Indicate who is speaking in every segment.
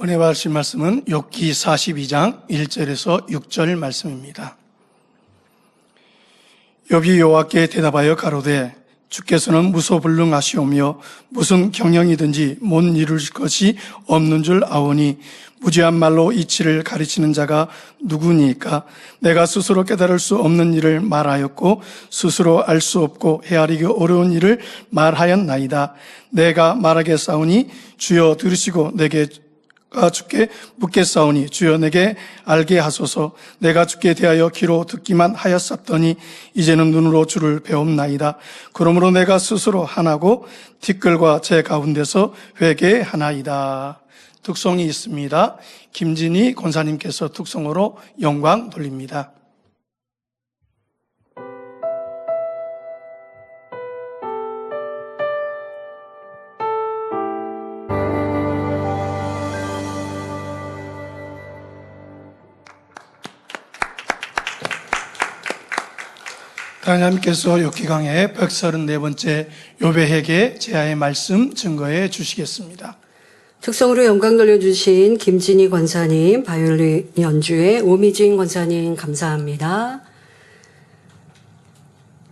Speaker 1: 은혜 받으실 말씀은 욥기 42장 1절에서 6절 말씀입니다. 욥이 여호와께 대답하여 가로되 주께서는 무소불능하시오며 무슨 경영이든지 못 이룰 것이 없는 줄 아오니 무지한 말로 이치를 가르치는 자가 누구니까? 내가 스스로 깨달을 수 없는 일을 말하였고 스스로 알 수 없고 헤아리기 어려운 일을 말하였나이다. 내가 말하겠사오니 주여 들으시고 내가 주께 묻겠사오니 주여 내게 알게 하소서. 내가 주께 대하여 귀로 듣기만 하였었더니 이제는 눈으로 주를 배움나이다. 그러므로 내가 스스로 하나고 티끌과 제 가운데서 회개하나이다. 득송이 있습니다. 김진희 권사님께서 득송으로 영광 돌립니다. 하나님께서 욥기 강의 134번째 욥의 회개 제하의 말씀 증거해 주시겠습니다.
Speaker 2: 특성으로 영광 돌려주신 김진희 권사님, 바이올린 연주의 오미진 권사님 감사합니다.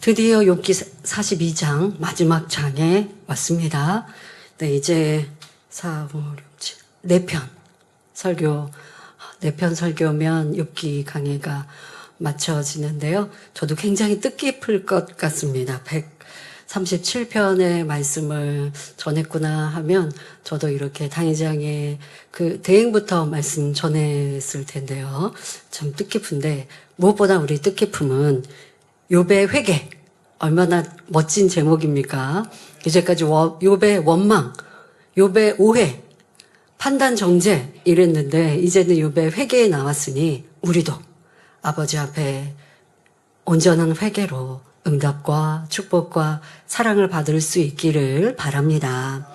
Speaker 2: 드디어 욥기 42장 마지막 장에 왔습니다. 네, 이제 4, 5, 6, 7, 4편 설교, 4편 설교면 욥기 강의가 맞춰지는데요. 저도 굉장히 뜻깊을 것 같습니다. 137편의 말씀을 전했구나 하면 저도 이렇게 당회장의 그 대행부터 말씀 전했을 텐데요. 참 뜻깊은데 무엇보다 우리 뜻깊음은 욥의 회개. 얼마나 멋진 제목입니까? 이제까지 욥의 원망, 욥의 오해, 판단 정죄 이랬는데 이제는 욥의 회개에 나왔으니 우리도 아버지 앞에 온전한 회개로 응답과 축복과 사랑을 받을 수 있기를 바랍니다.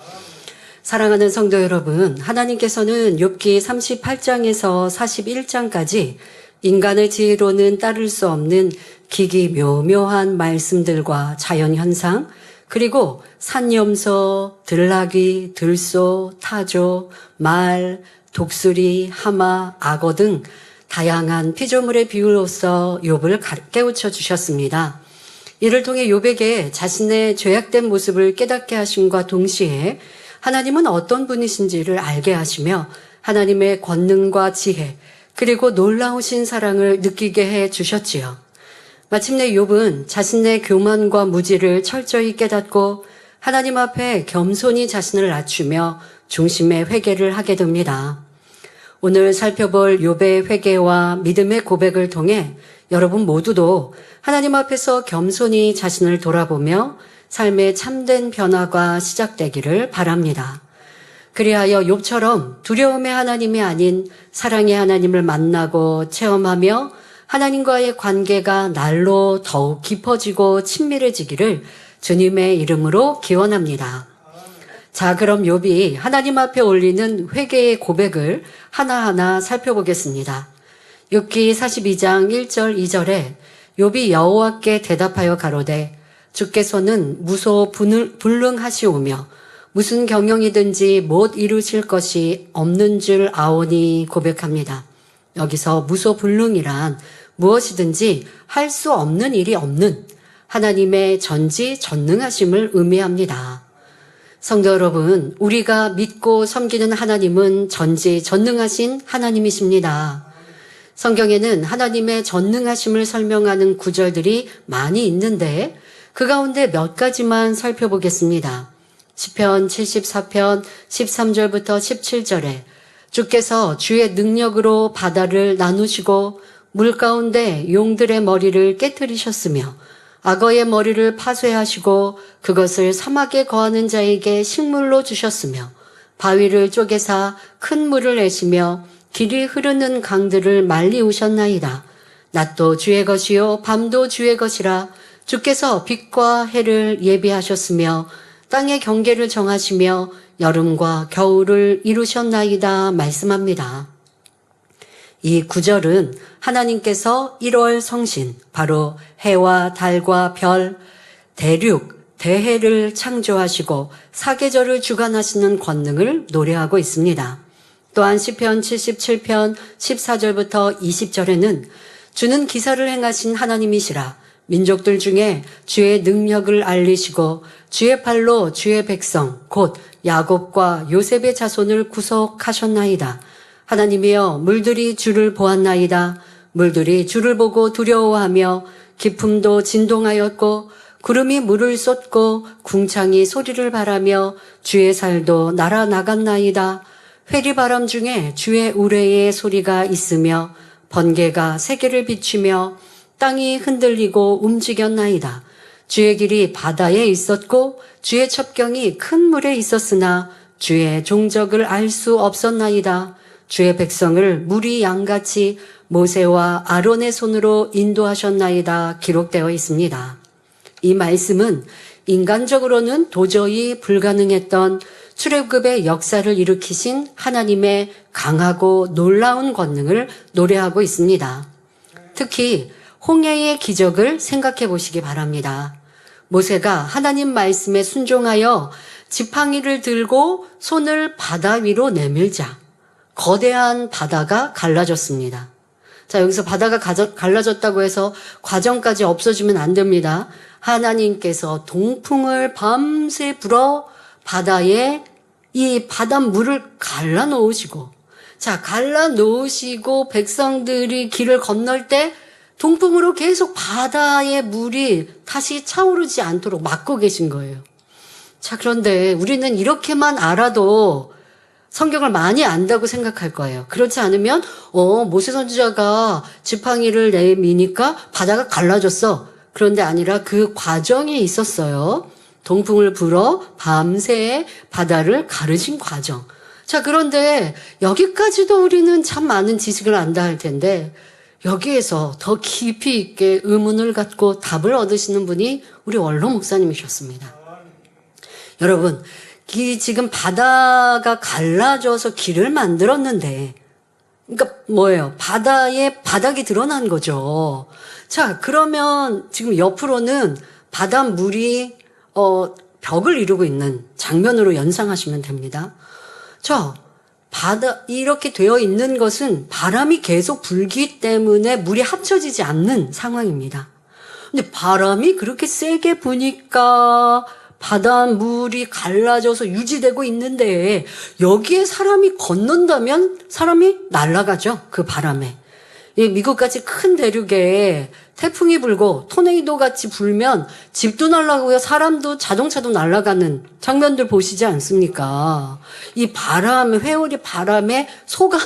Speaker 2: 사랑하는 성도 여러분, 하나님께서는 욥기 38장에서 41장까지 인간의 지혜로는 따를 수 없는 기기묘묘한 말씀들과 자연현상, 그리고 산염소, 들나귀, 들소, 타조, 말, 독수리, 하마, 악어 등 다양한 피조물의 비유로서 욥을 깨우쳐 주셨습니다. 이를 통해 욥에게 자신의 죄악된 모습을 깨닫게 하심과 동시에 하나님은 어떤 분이신지를 알게 하시며 하나님의 권능과 지혜 그리고 놀라우신 사랑을 느끼게 해 주셨지요. 마침내 욥은 자신의 교만과 무지를 철저히 깨닫고 하나님 앞에 겸손히 자신을 낮추며 중심의 회개를 하게 됩니다. 오늘 살펴볼 욥의 회개와 믿음의 고백을 통해 여러분 모두도 하나님 앞에서 겸손히 자신을 돌아보며 삶의 참된 변화가 시작되기를 바랍니다. 그리하여 욥처럼 두려움의 하나님이 아닌 사랑의 하나님을 만나고 체험하며 하나님과의 관계가 날로 더욱 깊어지고 친밀해지기를 주님의 이름으로 기원합니다. 자, 그럼 욥이 하나님 앞에 올리는 회개의 고백을 하나하나 살펴보겠습니다. 욥기 42장 1절 2절에 욥이 여호와께 대답하여 가로되 주께서는 무소불능하시오며 무슨 경영이든지 못 이루실 것이 없는 줄 아오니 고백합니다. 여기서 무소불능이란 무엇이든지 할 수 없는 일이 없는 하나님의 전지전능하심을 의미합니다. 성도 여러분, 우리가 믿고 섬기는 하나님은 전지전능하신 하나님이십니다. 성경에는 하나님의 전능하심을 설명하는 구절들이 많이 있는데 그 가운데 몇 가지만 살펴보겠습니다. 시편 74편 13절부터 17절에 주께서 주의 능력으로 바다를 나누시고 물 가운데 용들의 머리를 깨트리셨으며 악어의 머리를 파쇄하시고 그것을 사막에 거하는 자에게 식물로 주셨으며 바위를 쪼개사 큰 물을 내시며 길이 흐르는 강들을 말리우셨나이다. 낮도 주의 것이요 밤도 주의 것이라. 주께서 빛과 해를 예비하셨으며 땅의 경계를 정하시며 여름과 겨울을 이루셨나이다 말씀합니다. 이 구절은 하나님께서 1월 성신, 바로 해와 달과 별, 대륙, 대해를 창조하시고 사계절을 주관하시는 권능을 노래하고 있습니다. 또한 시편 77편 14절부터 20절에는 주는 기사를 행하신 하나님이시라 민족들 중에 주의 능력을 알리시고 주의 팔로 주의 백성 곧 야곱과 요셉의 자손을 구속하셨나이다. 하나님이여 물들이 주를 보았나이다. 물들이 주를 보고 두려워하며 기품도 진동하였고 구름이 물을 쏟고 궁창이 소리를 바라며 주의 살도 날아나갔나이다. 회리바람 중에 주의 우레의 소리가 있으며 번개가 세계를 비추며 땅이 흔들리고 움직였나이다. 주의 길이 바다에 있었고 주의 첩경이 큰 물에 있었으나 주의 종적을 알 수 없었나이다. 주의 백성을 물이 양같이 모세와 아론의 손으로 인도하셨나이다. 기록되어 있습니다. 이 말씀은 인간적으로는 도저히 불가능했던 출애굽의 역사를 일으키신 하나님의 강하고 놀라운 권능을 노래하고 있습니다. 특히 홍해의 기적을 생각해 보시기 바랍니다. 모세가 하나님 말씀에 순종하여 지팡이를 들고 손을 바다 위로 내밀자 거대한 바다가 갈라졌습니다. 자, 여기서 바다가 갈라졌다고 해서 과정까지 없어지면 안 됩니다. 하나님께서 동풍을 밤새 불어 바다에 이 바닷물을 갈라 놓으시고, 자, 갈라 놓으시고 백성들이 길을 건널 때 동풍으로 계속 바다의 물이 다시 차오르지 않도록 막고 계신 거예요. 자, 그런데 우리는 이렇게만 알아도 성경을 많이 안다고 생각할 거예요. 그렇지 않으면 모세 선지자가 지팡이를 내미니까 바다가 갈라졌어. 그런데 아니라 그 과정이 있었어요. 동풍을 불어 밤새 바다를 가르신 과정. 자, 그런데 여기까지도 우리는 참 많은 지식을 안다 할 텐데 여기에서 더 깊이 있게 의문을 갖고 답을 얻으시는 분이 우리 원로 목사님이셨습니다. 여러분, 지금 바다가 갈라져서 길을 만들었는데, 그러니까 뭐예요? 바다에 바닥이 드러난 거죠. 자, 그러면 지금 옆으로는 바닷물이 벽을 이루고 있는 장면으로 연상하시면 됩니다. 자, 이렇게 되어 있는 것은 바람이 계속 불기 때문에 물이 합쳐지지 않는 상황입니다. 근데 바람이 그렇게 세게 부니까 바닷물이 갈라져서 유지되고 있는데 여기에 사람이 건넌다면 사람이 날아가죠. 그 바람에. 미국같이 큰 대륙에 태풍이 불고 토네이도 같이 불면 집도 날아가고요. 사람도 자동차도 날아가는 장면들 보시지 않습니까? 이 바람, 회오리 바람에 소가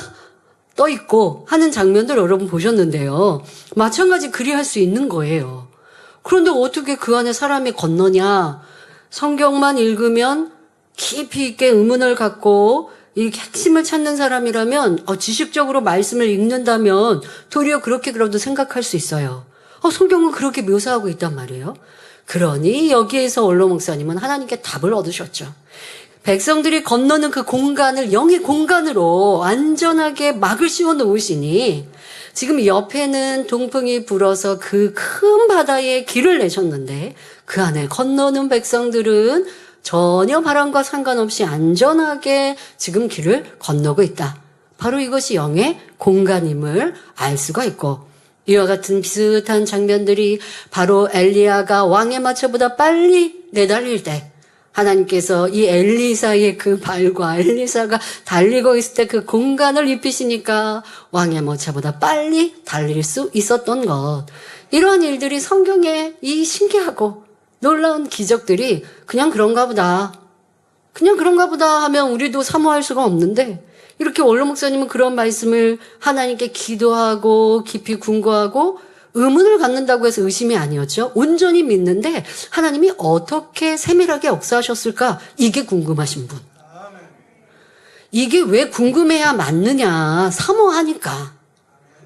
Speaker 2: 떠 있고 하는 장면들 여러분 보셨는데요. 마찬가지 그리할 수 있는 거예요. 그런데 어떻게 그 안에 사람이 건너냐? 성경만 읽으면 깊이 있게 의문을 갖고 이 핵심을 찾는 사람이라면 지식적으로 말씀을 읽는다면 도리어 그렇게라도 생각할 수 있어요. 성경은 그렇게 묘사하고 있단 말이에요. 그러니 여기에서 원로 목사님은 하나님께 답을 얻으셨죠. 백성들이 건너는 그 공간을 영의 공간으로 안전하게 막을 씌워 놓으시니 지금 옆에는 동풍이 불어서 그 큰 바다에 길을 내셨는데 그 안에 건너는 백성들은 전혀 바람과 상관없이 안전하게 지금 길을 건너고 있다. 바로 이것이 영의 공간임을 알 수가 있고 이와 같은 비슷한 장면들이 바로 엘리야가 왕의 마차보다 빨리 내달릴 때 하나님께서 이 엘리사의 그 발과 엘리사가 달리고 있을 때 그 공간을 입히시니까 왕의 마차보다 빨리 달릴 수 있었던 것. 이러한 일들이 성경에 이 신기하고 놀라운 기적들이 그냥 그런가 보다 하면 우리도 사모할 수가 없는데 이렇게 원로 목사님은 그런 말씀을 하나님께 기도하고 깊이 궁구하고 의문을 갖는다고 해서 의심이 아니었죠. 온전히 믿는데 하나님이 어떻게 세밀하게 역사하셨을까? 이게 궁금하신 분. 이게 왜 궁금해야 맞느냐? 사모하니까.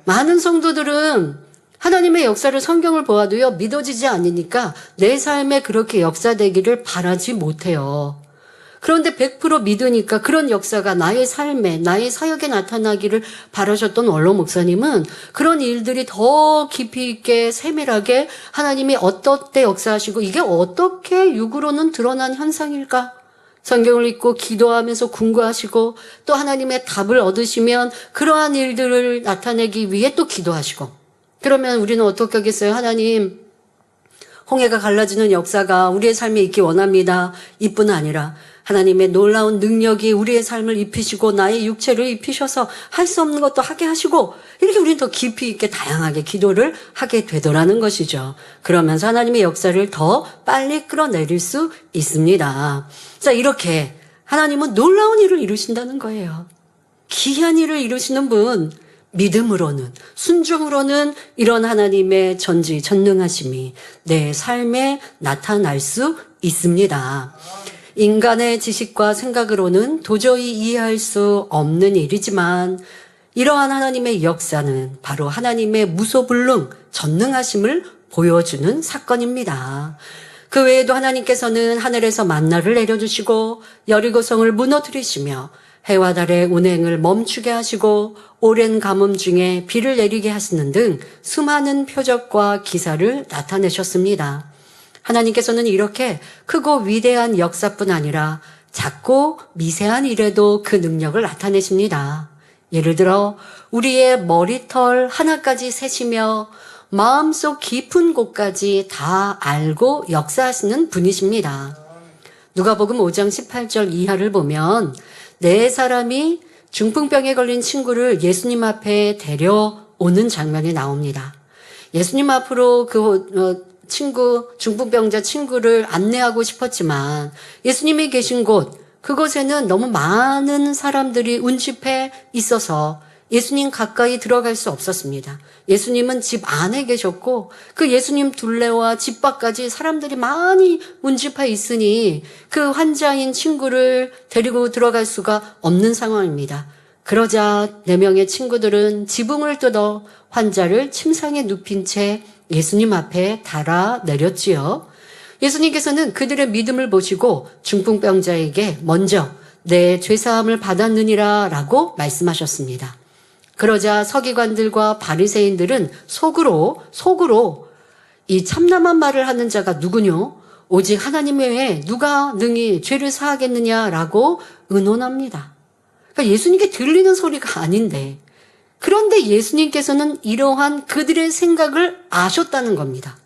Speaker 2: 많은 성도들은 하나님의 역사를 성경을 보아도요 믿어지지 않으니까 내 삶에 그렇게 역사되기를 바라지 못해요. 그런데 100% 믿으니까 그런 역사가 나의 삶에 나의 사역에 나타나기를 바라셨던 원로 목사님은 그런 일들이 더 깊이 있게 세밀하게 하나님이 어떻게 역사하시고 이게 어떻게 육으로는 드러난 현상일까 성경을 읽고 기도하면서 궁구하시고 또 하나님의 답을 얻으시면 그러한 일들을 나타내기 위해 또 기도하시고, 그러면 우리는 어떻게 하겠어요? 하나님, 홍해가 갈라지는 역사가 우리의 삶에 있기 원합니다. 이뿐 아니라 하나님의 놀라운 능력이 우리의 삶을 입히시고 나의 육체를 입히셔서 할 수 없는 것도 하게 하시고, 이렇게 우리는 더 깊이 있게 다양하게 기도를 하게 되더라는 것이죠. 그러면서 하나님의 역사를 더 빨리 끌어내릴 수 있습니다. 자, 이렇게 하나님은 놀라운 일을 이루신다는 거예요. 기이한 일을 이루시는 분, 믿음으로는, 순종으로는 이런 하나님의 전지전능하심이 내 삶에 나타날 수 있습니다. 인간의 지식과 생각으로는 도저히 이해할 수 없는 일이지만 이러한 하나님의 역사는 바로 하나님의 무소불능 전능하심을 보여주는 사건입니다. 그 외에도 하나님께서는 하늘에서 만나를 내려주시고 여리고성을 무너뜨리시며 해와 달의 운행을 멈추게 하시고 오랜 가뭄 중에 비를 내리게 하시는 등 수많은 표적과 기사를 나타내셨습니다. 하나님께서는 이렇게 크고 위대한 역사뿐 아니라 작고 미세한 일에도 그 능력을 나타내십니다. 예를 들어 우리의 머리털 하나까지 세시며 마음속 깊은 곳까지 다 알고 역사하시는 분이십니다. 누가복음 5장 18절 이하를 보면 네 사람이 중풍병에 걸린 친구를 예수님 앞에 데려오는 장면이 나옵니다. 예수님 앞으로 중풍병자 친구를 안내하고 싶었지만 예수님이 계신 그곳에는 너무 많은 사람들이 운집해 있어서 예수님 가까이 들어갈 수 없었습니다. 예수님은 집 안에 계셨고 그 예수님 둘레와 집 밖까지 사람들이 많이 운집해 있으니 그 환자인 친구를 데리고 들어갈 수가 없는 상황입니다. 그러자 4명의 친구들은 지붕을 뜯어 환자를 침상에 눕힌 채 예수님 앞에 달아내렸지요. 예수님께서는 그들의 믿음을 보시고 중풍병자에게 먼저 내 죄사함을 받았느니라 라고 말씀하셨습니다. 그러자 서기관들과 바리새인들은 속으로 이 참남한 말을 하는 자가 누구뇨? 오직 하나님 외에 누가 능히 죄를 사하겠느냐라고 의논합니다. 그러니까 예수님께 들리는 소리가 아닌데, 그런데 예수님께서는 이러한 그들의 생각을 아셨다는 겁니다.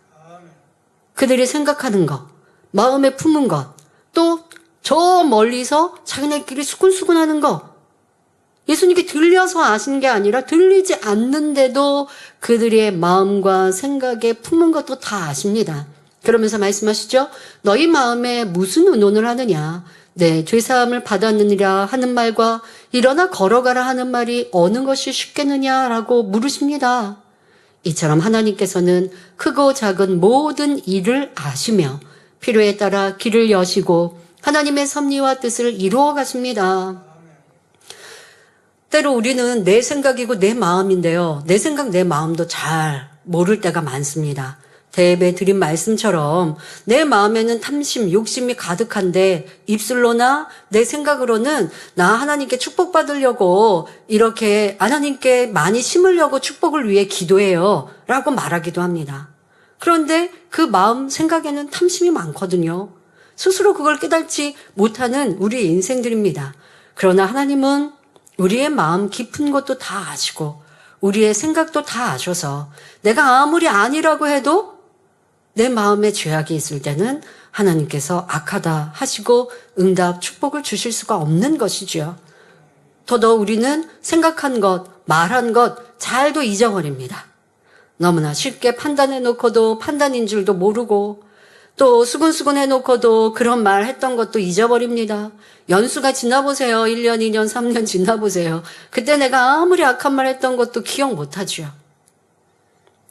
Speaker 2: 그들이 생각하는 것, 마음에 품은 것, 또 저 멀리서 자기네끼리 수군수군하는 것, 예수님께 들려서 아시는 게 아니라 들리지 않는데도 그들의 마음과 생각에 품은 것도 다 아십니다. 그러면서 말씀하시죠. 너희 마음에 무슨 의논을 하느냐. 내 죄사함을 받았느니라 하는 말과 일어나 걸어가라 하는 말이 어느 것이 쉽겠느냐라고 물으십니다. 이처럼 하나님께서는 크고 작은 모든 일을 아시며 필요에 따라 길을 여시고 하나님의 섭리와 뜻을 이루어 가십니다. 때로 우리는 내 생각이고 내 마음인데요. 내 생각, 내 마음도 잘 모를 때가 많습니다. 대배 드린 말씀처럼 내 마음에는 탐심, 욕심이 가득한데 입술로나 내 생각으로는 나 하나님께 축복받으려고 이렇게 하나님께 많이 심으려고 축복을 위해 기도해요 라고 말하기도 합니다. 그런데 그 마음, 생각에는 탐심이 많거든요. 스스로 그걸 깨닫지 못하는 우리의 인생들입니다. 그러나 하나님은 우리의 마음 깊은 것도 다 아시고 우리의 생각도 다 아셔서 내가 아무리 아니라고 해도 내 마음에 죄악이 있을 때는 하나님께서 악하다 하시고 응답, 축복을 주실 수가 없는 것이죠. 더더욱 우리는 생각한 것, 말한 것 잘도 잊어버립니다. 너무나 쉽게 판단해놓고도 판단인 줄도 모르고 또 수근수근 해놓고도 그런 말 했던 것도 잊어버립니다. 연수가 지나보세요. 1년, 2년, 3년 지나보세요. 그때 내가 아무리 악한 말 했던 것도 기억 못하죠.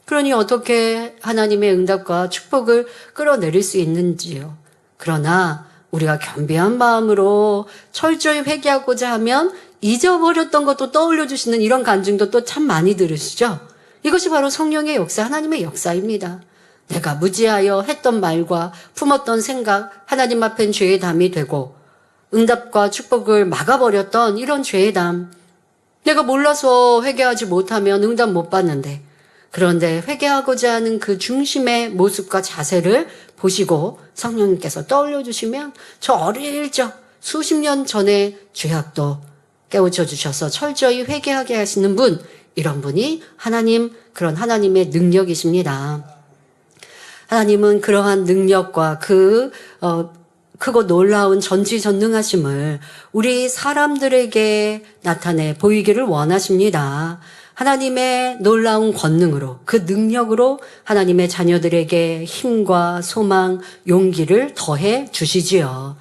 Speaker 2: 그러니 어떻게 하나님의 응답과 축복을 끌어내릴 수 있는지요. 그러나 우리가 겸비한 마음으로 철저히 회개하고자 하면 잊어버렸던 것도 떠올려주시는 이런 간증도 또 참 많이 들으시죠. 이것이 바로 성령의 역사, 하나님의 역사입니다. 내가 무지하여 했던 말과 품었던 생각, 하나님 앞엔 죄의 담이 되고 응답과 축복을 막아버렸던 이런 죄의 담. 내가 몰라서 회개하지 못하면 응답 못 받는데, 그런데 회개하고자 하는 그 중심의 모습과 자세를 보시고 성령님께서 떠올려 주시면 저 어릴 적 수십 년 전에 죄악도 깨우쳐 주셔서 철저히 회개하게 하시는 분, 이런 분이 하나님, 그런 하나님의 능력이십니다. 하나님은 그러한 능력과 크고 놀라운 전지전능하심을 우리 사람들에게 나타내 보이기를 원하십니다. 하나님의 놀라운 권능으로, 그 능력으로 하나님의 자녀들에게 힘과 소망, 용기를 더해 주시지요.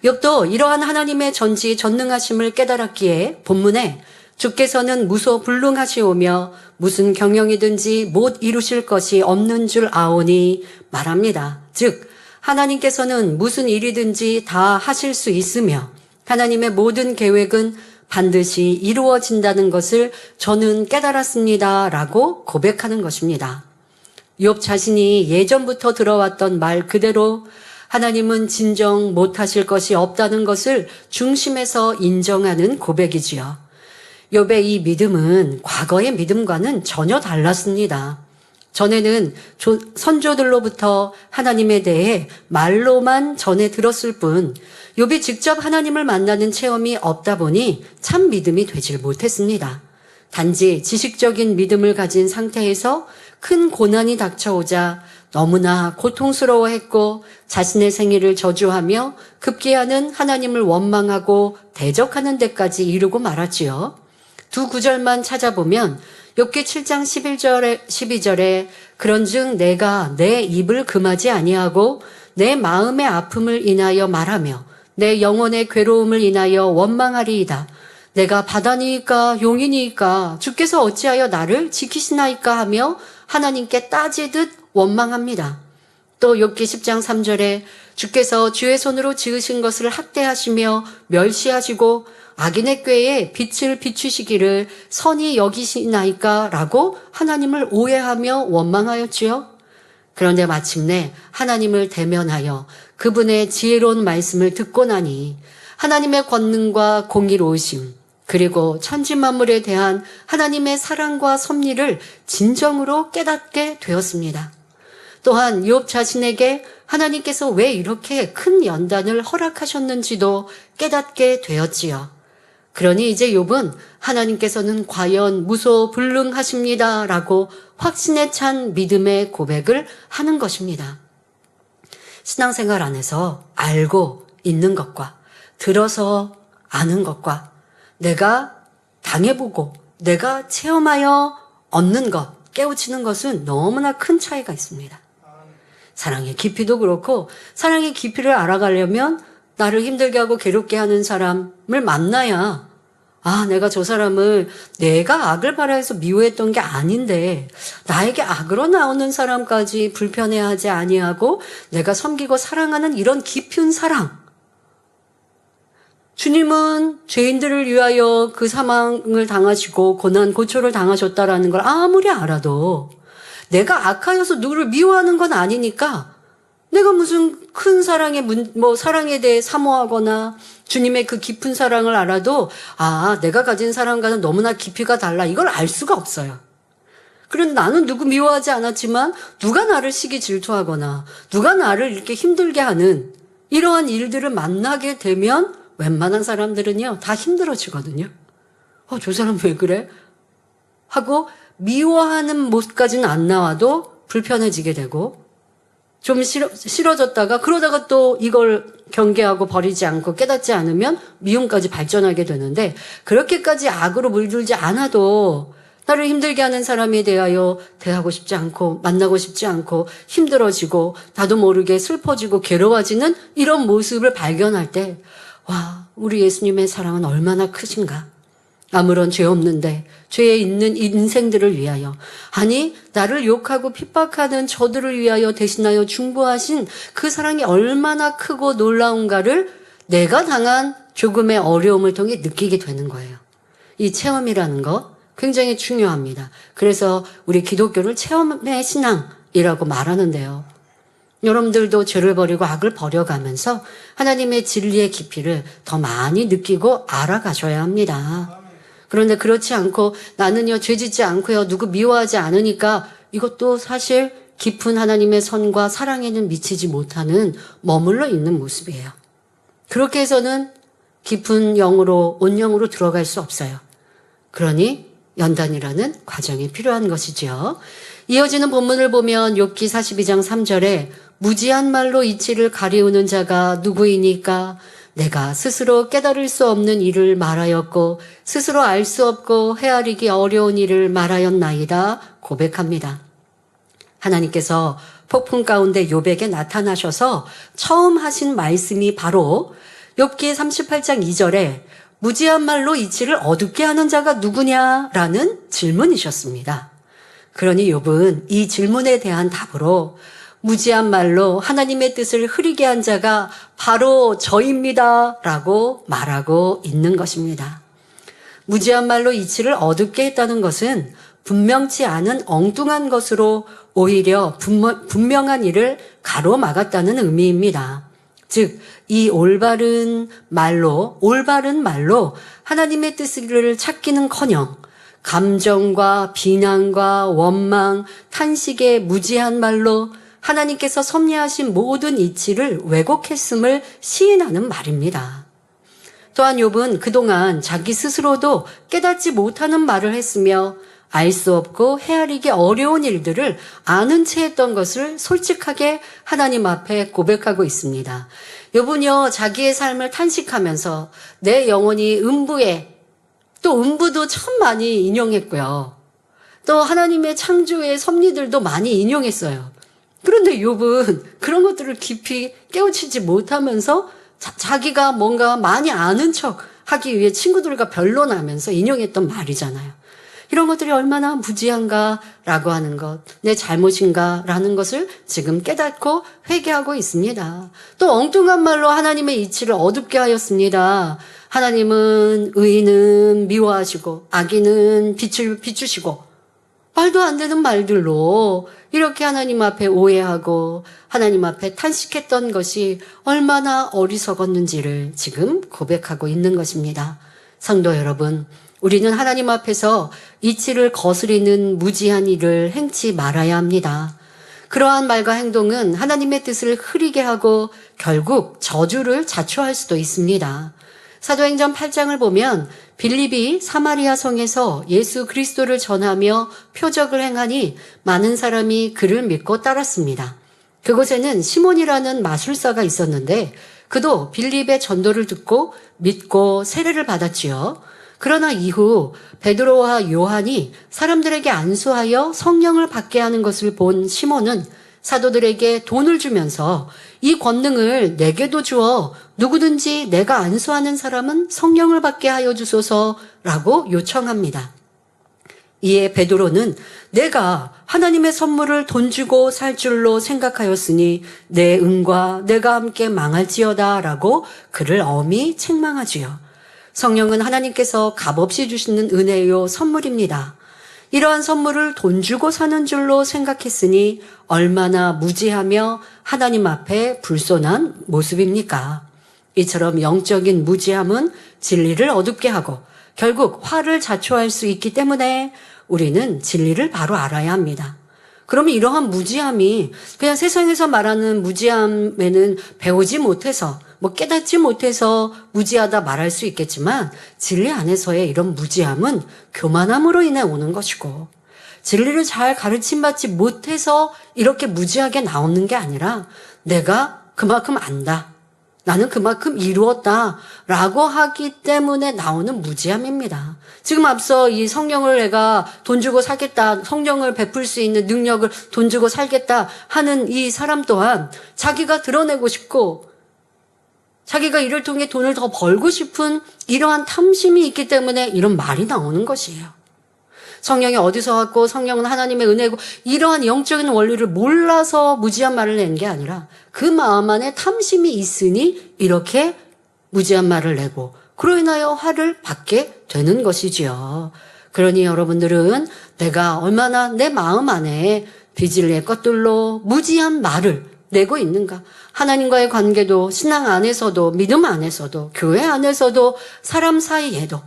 Speaker 2: 욥도 이러한 하나님의 전지전능하심을 깨달았기에 본문에 주께서는 무소불능하시오며 무슨 경영이든지 못 이루실 것이 없는 줄 아오니 말합니다. 즉 하나님께서는 무슨 일이든지 다 하실 수 있으며 하나님의 모든 계획은 반드시 이루어진다는 것을 저는 깨달았습니다. 라고 고백하는 것입니다. 욥 자신이 예전부터 들어왔던 말 그대로 하나님은 진정 못하실 것이 없다는 것을 중심에서 인정하는 고백이지요. 욥의 이 믿음은 과거의 믿음과는 전혀 달랐습니다. 전에는 선조들로부터 하나님에 대해 말로만 전해 들었을 뿐 욥이 직접 하나님을 만나는 체험이 없다 보니 참 믿음이 되질 못했습니다. 단지 지식적인 믿음을 가진 상태에서 큰 고난이 닥쳐오자 너무나 고통스러워했고 자신의 생애를 저주하며 급기야는 하나님을 원망하고 대적하는 데까지 이르고 말았지요. 두 구절만 찾아보면 욥기 7장 12절에 그런즉 내가 내 입을 금하지 아니하고 내 마음의 아픔을 인하여 말하며 내 영혼의 괴로움을 인하여 원망하리이다. 내가 바다니이까 용이니이까 주께서 어찌하여 나를 지키시나이까 하며 하나님께 따지듯 원망합니다. 또 욥기 10장 3절에 주께서 주의 손으로 지으신 것을 학대하시며 멸시하시고 악인의 꾀에 빛을 비추시기를 선히 여기시나이까 라고 하나님을 오해하며 원망하였지요. 그런데 마침내 하나님을 대면하여 그분의 지혜로운 말씀을 듣고 나니 하나님의 권능과 공의로우심 그리고 천지만물에 대한 하나님의 사랑과 섭리를 진정으로 깨닫게 되었습니다. 또한 욥 자신에게 하나님께서 왜 이렇게 큰 연단을 허락하셨는지도 깨닫게 되었지요. 그러니 이제 욥은 하나님께서는 과연 무소불능하십니다 라고 확신에 찬 믿음의 고백을 하는 것입니다. 신앙생활 안에서 알고 있는 것과 들어서 아는 것과 내가 당해보고 내가 체험하여 얻는 것, 깨우치는 것은 너무나 큰 차이가 있습니다. 사랑의 깊이도 그렇고 사랑의 깊이를 알아가려면 나를 힘들게 하고 괴롭게 하는 사람을 만나야 내가 저 사람을 내가 악을 바라해서 미워했던 게 아닌데 나에게 악으로 나오는 사람까지 불편해하지 아니하고 내가 섬기고 사랑하는 이런 깊은 사랑. 주님은 죄인들을 위하여 그 사망을 당하시고 고난 고초를 당하셨다라는 걸 아무리 알아도 내가 악하여서 누구를 미워하는 건 아니니까 내가 무슨 큰 사랑에 대해 사모하거나 주님의 그 깊은 사랑을 알아도 내가 가진 사랑과는 너무나 깊이가 달라. 이걸 알 수가 없어요. 그런데 나는 누구 미워하지 않았지만 누가 나를 시기 질투하거나 누가 나를 이렇게 힘들게 하는 이러한 일들을 만나게 되면 웬만한 사람들은요 다 힘들어지거든요. 저 사람 왜 그래? 하고 미워하는 모습까지는 안 나와도 불편해지게 되고 좀 싫어졌다가 그러다가 또 이걸 경계하고 버리지 않고 깨닫지 않으면 미움까지 발전하게 되는데 그렇게까지 악으로 물들지 않아도 나를 힘들게 하는 사람에 대하여 대하고 싶지 않고 만나고 싶지 않고 힘들어지고 나도 모르게 슬퍼지고 괴로워지는 이런 모습을 발견할 때 우리 예수님의 사랑은 얼마나 크신가. 아무런 죄 없는데 죄에 있는 인생들을 위하여 나를 욕하고 핍박하는 저들을 위하여 대신하여 중보하신 그 사랑이 얼마나 크고 놀라운가를 내가 당한 조금의 어려움을 통해 느끼게 되는 거예요. 이 체험이라는 거 굉장히 중요합니다. 그래서 우리 기독교를 체험의 신앙이라고 말하는데요. 여러분들도 죄를 버리고 악을 버려가면서 하나님의 진리의 깊이를 더 많이 느끼고 알아가셔야 합니다. 그런데 그렇지 않고 나는요 죄짓지 않고요 누구 미워하지 않으니까 이것도 사실 깊은 하나님의 선과 사랑에는 미치지 못하는 머물러 있는 모습이에요. 그렇게 해서는 깊은 영으로, 온영으로 들어갈 수 없어요. 그러니 연단이라는 과정이 필요한 것이지요. 이어지는 본문을 보면 욥기 42장 3절에 무지한 말로 이치를 가리우는 자가 누구이니까 내가 스스로 깨달을 수 없는 일을 말하였고 스스로 알 수 없고 헤아리기 어려운 일을 말하였나이다 고백합니다. 하나님께서 폭풍 가운데 욥에게 나타나셔서 처음 하신 말씀이 바로 욥기 38장 2절에 무지한 말로 이치를 어둡게 하는 자가 누구냐라는 질문이셨습니다. 그러니 욥은 이 질문에 대한 답으로 무지한 말로 하나님의 뜻을 흐리게 한 자가 바로 저입니다 라고 말하고 있는 것입니다. 무지한 말로 이치를 어둡게 했다는 것은 분명치 않은 엉뚱한 것으로 오히려 분명한 일을 가로막았다는 의미입니다. 즉, 이 올바른 말로 하나님의 뜻을 찾기는커녕 감정과 비난과 원망, 탄식의 무지한 말로 하나님께서 섭리하신 모든 이치를 왜곡했음을 시인하는 말입니다. 또한 욥은 그동안 자기 스스로도 깨닫지 못하는 말을 했으며 알 수 없고 헤아리기 어려운 일들을 아는 채 했던 것을 솔직하게 하나님 앞에 고백하고 있습니다. 욥은요, 자기의 삶을 탄식하면서 내 영혼이 음부에, 또 음부도 참 많이 인용했고요. 또 하나님의 창조의 섭리들도 많이 인용했어요. 그런데 욥은 그런 것들을 깊이 깨우치지 못하면서 자기가 뭔가 많이 아는 척 하기 위해 친구들과 변론하면서 인용했던 말이잖아요. 이런 것들이 얼마나 무지한가라고 하는 것, 내 잘못인가라는 것을 지금 깨닫고 회개하고 있습니다. 또 엉뚱한 말로 하나님의 이치를 어둡게 하였습니다. 하나님은 의인은 미워하시고 악인은 빛을 비추시고 말도 안 되는 말들로 이렇게 하나님 앞에 오해하고 하나님 앞에 탄식했던 것이 얼마나 어리석었는지를 지금 고백하고 있는 것입니다. 성도 여러분, 우리는 하나님 앞에서 이치를 거스리는 무지한 일을 행치 말아야 합니다. 그러한 말과 행동은 하나님의 뜻을 흐리게 하고 결국 저주를 자초할 수도 있습니다. 사도행전 8장을 보면 빌립이 사마리아 성에서 예수 그리스도를 전하며 표적을 행하니 많은 사람이 그를 믿고 따랐습니다. 그곳에는 시몬이라는 마술사가 있었는데 그도 빌립의 전도를 듣고 믿고 세례를 받았지요. 그러나 이후 베드로와 요한이 사람들에게 안수하여 성령을 받게 하는 것을 본 시몬은 사도들에게 돈을 주면서 이 권능을 내게도 주어 누구든지 내가 안수하는 사람은 성령을 받게 하여 주소서라고 요청합니다. 이에 베드로는 내가 하나님의 선물을 돈 주고 살 줄로 생각하였으니 내 은과 내가 함께 망할지어다라고 그를 엄히 책망하지요. 성령은 하나님께서 값없이 주시는 은혜요 선물입니다. 이러한 선물을 돈 주고 사는 줄로 생각했으니 얼마나 무지하며 하나님 앞에 불손한 모습입니까? 이처럼 영적인 무지함은 진리를 어둡게 하고 결국 화를 자초할 수 있기 때문에 우리는 진리를 바로 알아야 합니다. 그러면 이러한 무지함이 그냥 세상에서 말하는 무지함에는 배우지 못해서 깨닫지 못해서 무지하다 말할 수 있겠지만 진리 안에서의 이런 무지함은 교만함으로 인해 오는 것이고 진리를 잘 가르침받지 못해서 이렇게 무지하게 나오는 게 아니라 내가 그만큼 안다. 나는 그만큼 이루었다. 라고 하기 때문에 나오는 무지함입니다. 지금 앞서 이 성령을 내가 돈 주고 사겠다. 성령을 베풀 수 있는 능력을 돈 주고 살겠다 하는 이 사람 또한 자기가 드러내고 싶고 자기가 이를 통해 돈을 더 벌고 싶은 이러한 탐심이 있기 때문에 이런 말이 나오는 것이에요. 성령이 어디서 왔고 성령은 하나님의 은혜고 이러한 영적인 원리를 몰라서 무지한 말을 낸 게 아니라 그 마음 안에 탐심이 있으니 이렇게 무지한 말을 내고 그로 인하여 화를 받게 되는 것이지요. 그러니 여러분들은 내가 얼마나 내 마음 안에 비질의 것들로 무지한 말을 내고 있는가. 하나님과의 관계도 신앙 안에서도 믿음 안에서도 교회 안에서도 사람 사이에도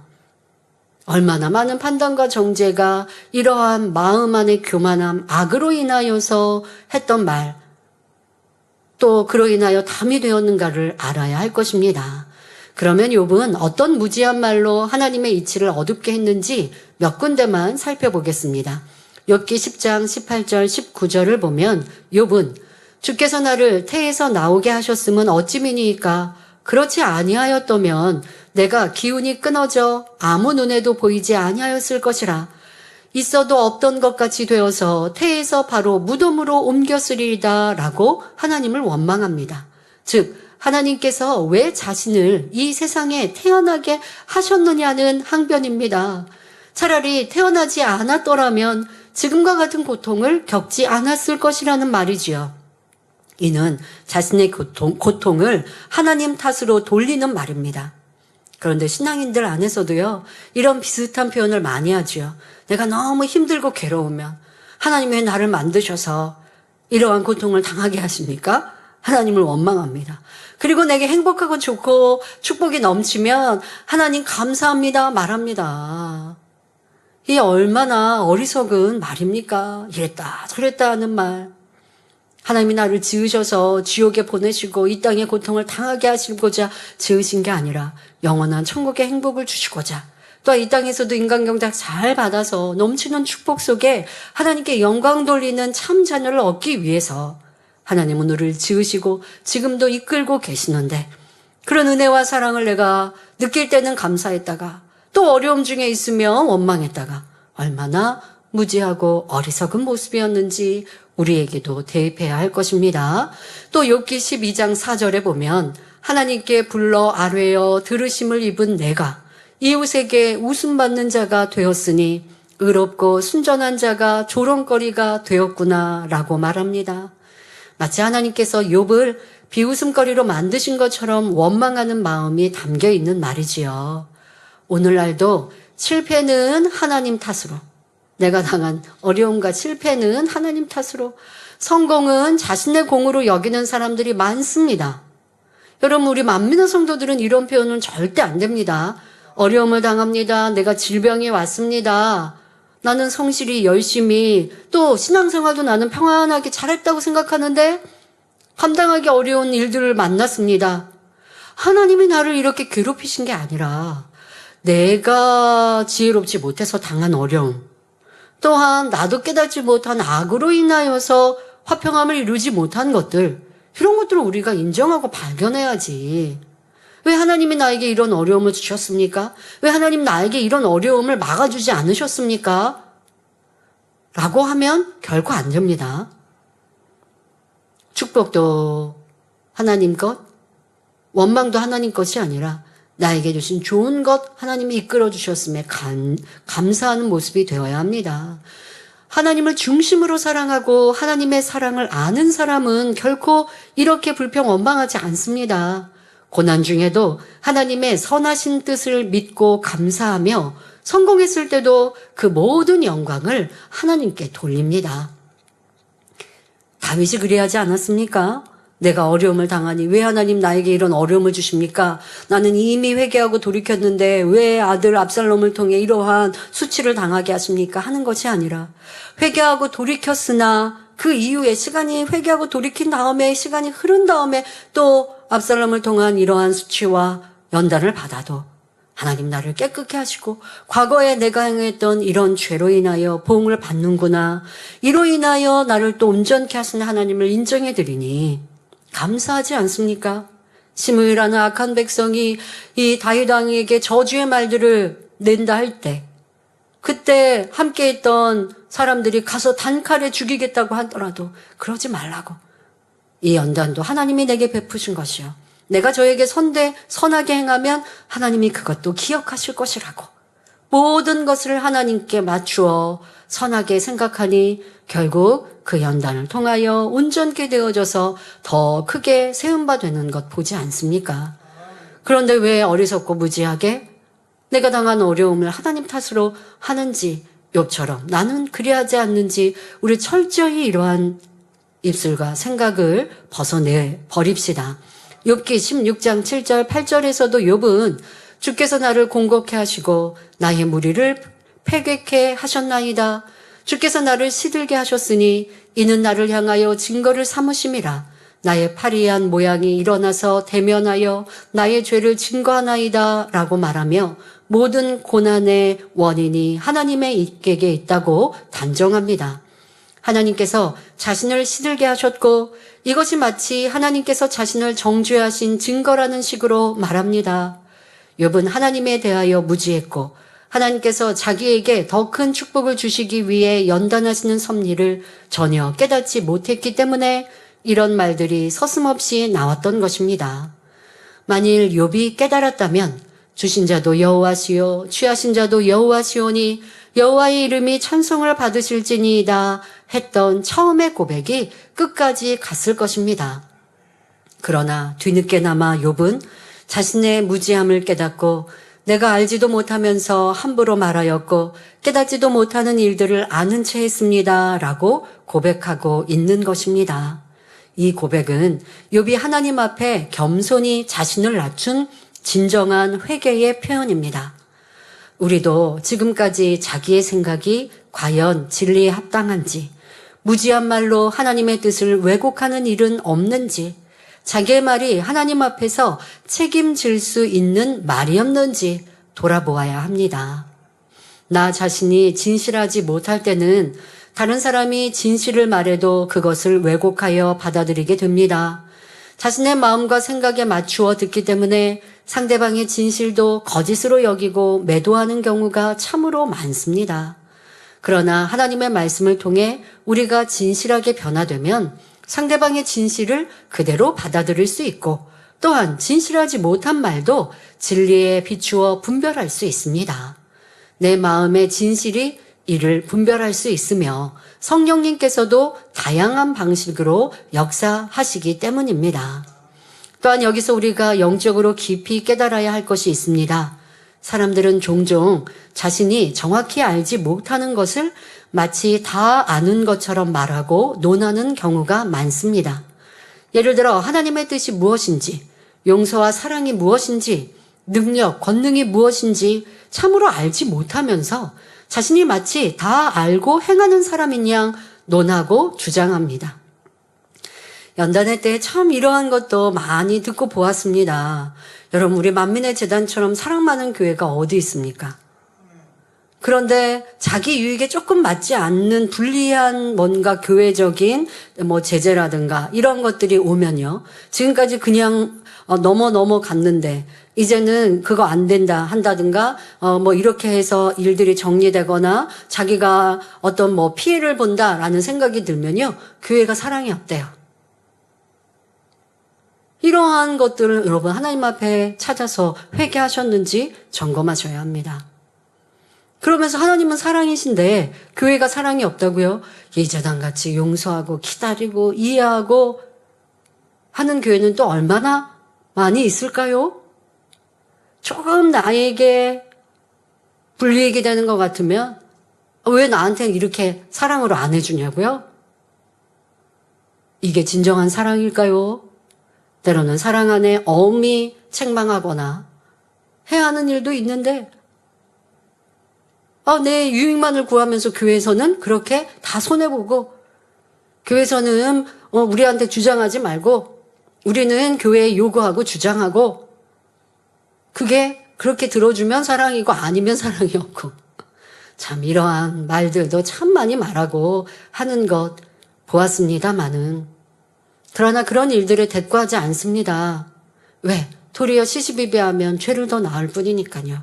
Speaker 2: 얼마나 많은 판단과 정죄가 이러한 마음 안의 교만함, 악으로 인하여서 했던 말, 또 그로 인하여 담이 되었는가를 알아야 할 것입니다. 그러면 욥은 어떤 무지한 말로 하나님의 이치를 어둡게 했는지 몇 군데만 살펴보겠습니다. 욥기 10장 18절 19절을 보면 욥은 주께서 나를 태에서 나오게 하셨음은 어찌미니이까 그렇지 아니하였더면 내가 기운이 끊어져 아무 눈에도 보이지 아니하였을 것이라. 있어도 없던 것 같이 되어서 태에서 바로 무덤으로 옮겼으리이다 라고 하나님을 원망합니다. 즉 하나님께서 왜 자신을 이 세상에 태어나게 하셨느냐는 항변입니다. 차라리 태어나지 않았더라면 지금과 같은 고통을 겪지 않았을 것이라는 말이지요. 이는 자신의 고통을 하나님 탓으로 돌리는 말입니다. 그런데 신앙인들 안에서도요, 이런 비슷한 표현을 많이 하죠. 내가 너무 힘들고 괴로우면 하나님 왜 나를 만드셔서 이러한 고통을 당하게 하십니까? 하나님을 원망합니다. 그리고 내게 행복하고 좋고 축복이 넘치면 하나님 감사합니다 말합니다. 이게 얼마나 어리석은 말입니까? 이랬다 저랬다 하는 말. 하나님이 나를 지으셔서 지옥에 보내시고 이 땅의 고통을 당하게 하시고자 지으신 게 아니라 영원한 천국의 행복을 주시고자 또 이 땅에서도 인간경작 잘 받아서 넘치는 축복 속에 하나님께 영광 돌리는 참 자녀를 얻기 위해서 하나님은 우리를 지으시고 지금도 이끌고 계시는데 그런 은혜와 사랑을 내가 느낄 때는 감사했다가 또 어려움 중에 있으면 원망했다가 얼마나 무지하고 어리석은 모습이었는지 우리에게도 대입해야 할 것입니다. 또 욥기 12장 4절에 보면 하나님께 불러 아뢰어 들으심을 입은 내가 이웃에게 웃음받는 자가 되었으니 의롭고 순전한 자가 조롱거리가 되었구나 라고 말합니다. 마치 하나님께서 욥을 비웃음거리로 만드신 것처럼 원망하는 마음이 담겨 있는 말이지요. 오늘날도 실패는 하나님 탓으로, 내가 당한 어려움과 실패는 하나님 탓으로, 성공은 자신의 공으로 여기는 사람들이 많습니다. 여러분, 우리 만민의 성도들은 이런 표현은 절대 안 됩니다. 어려움을 당합니다. 내가 질병이 왔습니다. 나는 성실히 열심히 또 신앙생활도 나는 평안하게 잘했다고 생각하는데 감당하기 어려운 일들을 만났습니다. 하나님이 나를 이렇게 괴롭히신 게 아니라 내가 지혜롭지 못해서 당한 어려움, 또한 나도 깨닫지 못한 악으로 인하여서 화평함을 이루지 못한 것들, 이런 것들을 우리가 인정하고 발견해야지. 왜 하나님이 나에게 이런 어려움을 주셨습니까? 왜 하나님 나에게 이런 어려움을 막아주지 않으셨습니까? 라고 하면 결코 안 됩니다. 축복도 하나님 것, 원망도 하나님 것이 아니라 나에게 주신 좋은 것 하나님이 이끌어 주셨음에 감사하는 모습이 되어야 합니다. 하나님을 중심으로 사랑하고 하나님의 사랑을 아는 사람은 결코 이렇게 불평 원망하지 않습니다. 고난 중에도 하나님의 선하신 뜻을 믿고 감사하며 성공했을 때도 그 모든 영광을 하나님께 돌립니다. 다윗이 그리하지 않았습니까? 내가 어려움을 당하니 왜 하나님 나에게 이런 어려움을 주십니까? 나는 이미 회개하고 돌이켰는데 왜 아들 압살롬을 통해 이러한 수치를 당하게 하십니까? 하는 것이 아니라 회개하고 돌이켰으나 그 이후에 시간이 회개하고 돌이킨 다음에 시간이 흐른 다음에 또 압살롬을 통한 이러한 수치와 연단을 받아도 하나님 나를 깨끗게 하시고 과거에 내가 행했던 이런 죄로 인하여 보응을 받는구나. 이로 인하여 나를 또 온전케 하시는 하나님을 인정해 드리니 감사하지 않습니까? 시므이라는 악한 백성이 이 다윗 왕에게 저주의 말들을 낸다 할 때 그때 함께 있던 사람들이 가서 단칼에 죽이겠다고 하더라도 그러지 말라고. 이 연단도 하나님이 내게 베푸신 것이요. 내가 저에게 선하게 행하면 하나님이 그것도 기억하실 것이라고. 모든 것을 하나님께 맞추어 선하게 생각하니 결국 그 연단을 통하여 온전케 되어져서 더 크게 세움바 되는 것 보지 않습니까? 그런데 왜 어리석고 무지하게 내가 당한 어려움을 하나님 탓으로 하는지 욥처럼 나는 그리하지 않는지 우리 철저히 이러한 입술과 생각을 벗어내 버립시다. 욥기 16장 7절 8절에서도 욥은 주께서 나를 공곡케 하시고 나의 무리를 패괴케 하셨나이다. 주께서 나를 시들게 하셨으니 이는 나를 향하여 증거를 삼으심이라. 나의 파리한 모양이 일어나서 대면하여 나의 죄를 증거하나이다 라고 말하며 모든 고난의 원인이 하나님의 입에게 있다고 단정합니다. 하나님께서 자신을 시들게 하셨고 이것이 마치 하나님께서 자신을 정죄하신 증거라는 식으로 말합니다. 욥은 하나님에 대하여 무지했고 하나님께서 자기에게 더 큰 축복을 주시기 위해 연단하시는 섭리를 전혀 깨닫지 못했기 때문에 이런 말들이 서슴없이 나왔던 것입니다. 만일 욥이 깨달았다면 주신 자도 여호와시요 취하신 자도 여호와시오니 여호와의 이름이 찬송을 받으실지니이다 했던 처음의 고백이 끝까지 갔을 것입니다. 그러나 뒤늦게나마 욥은 자신의 무지함을 깨닫고 내가 알지도 못하면서 함부로 말하였고 깨닫지도 못하는 일들을 아는 채 했습니다 라고 고백하고 있는 것입니다. 이 고백은 욥이 하나님 앞에 겸손히 자신을 낮춘 진정한 회개의 표현입니다. 우리도 지금까지 자기의 생각이 과연 진리에 합당한지, 무지한 말로 하나님의 뜻을 왜곡하는 일은 없는지, 자기의 말이 하나님 앞에서 책임질 수 있는 말이었는지 돌아보아야 합니다. 나 자신이 진실하지 못할 때는 다른 사람이 진실을 말해도 그것을 왜곡하여 받아들이게 됩니다. 자신의 마음과 생각에 맞추어 듣기 때문에 상대방의 진실도 거짓으로 여기고 매도하는 경우가 참으로 많습니다. 그러나 하나님의 말씀을 통해 우리가 진실하게 변화되면 상대방의 진실을 그대로 받아들일 수 있고 또한 진실하지 못한 말도 진리에 비추어 분별할 수 있습니다. 내 마음의 진실이 이를 분별할 수 있으며 성령님께서도 다양한 방식으로 역사하시기 때문입니다. 또한 여기서 우리가 영적으로 깊이 깨달아야 할 것이 있습니다. 사람들은 종종 자신이 정확히 알지 못하는 것을 마치 다 아는 것처럼 말하고 논하는 경우가 많습니다. 예를 들어 하나님의 뜻이 무엇인지, 용서와 사랑이 무엇인지, 능력, 권능이 무엇인지 참으로 알지 못하면서 자신이 마치 다 알고 행하는 사람인 양 논하고 주장합니다. 연단회 때 참 이러한 것도 많이 듣고 보았습니다. 여러분, 우리 만민의 재단처럼 사랑 많은 교회가 어디 있습니까? 그런데 자기 유익에 조금 맞지 않는 불리한 뭔가 교회적인 제재라든가 이런 것들이 오면요. 지금까지 그냥 넘어갔는데 이제는 그거 안 된다 한다든가 이렇게 해서 일들이 정리되거나 자기가 어떤 피해를 본다라는 생각이 들면요. 교회가 사랑이 없대요. 이러한 것들을 여러분 하나님 앞에 찾아서 회개하셨는지 점검하셔야 합니다. 그러면서 하나님은 사랑이신데 교회가 사랑이 없다고요? 예제단같이 용서하고 기다리고 이해하고 하는 교회는 또 얼마나 많이 있을까요? 조금 나에게 불리하게 되는 것 같으면 왜 나한테는 이렇게 사랑으로 안 해주냐고요? 이게 진정한 사랑일까요? 때로는 사랑 안에 엄히 책망하거나 해야 하는 일도 있는데 내 유익만을 구하면서 교회에서는 그렇게 다 손해보고 교회에서는 우리한테 주장하지 말고 우리는 교회에 요구하고 주장하고 그게 그렇게 들어주면 사랑이고 아니면 사랑이 없고 참 이러한 말들도 참 많이 말하고 하는 것 보았습니다마는 그러나 그런 일들을 대꾸하지 않습니다. 왜? 도리어 시시비비하면 죄를 더 낳을 뿐이니까요.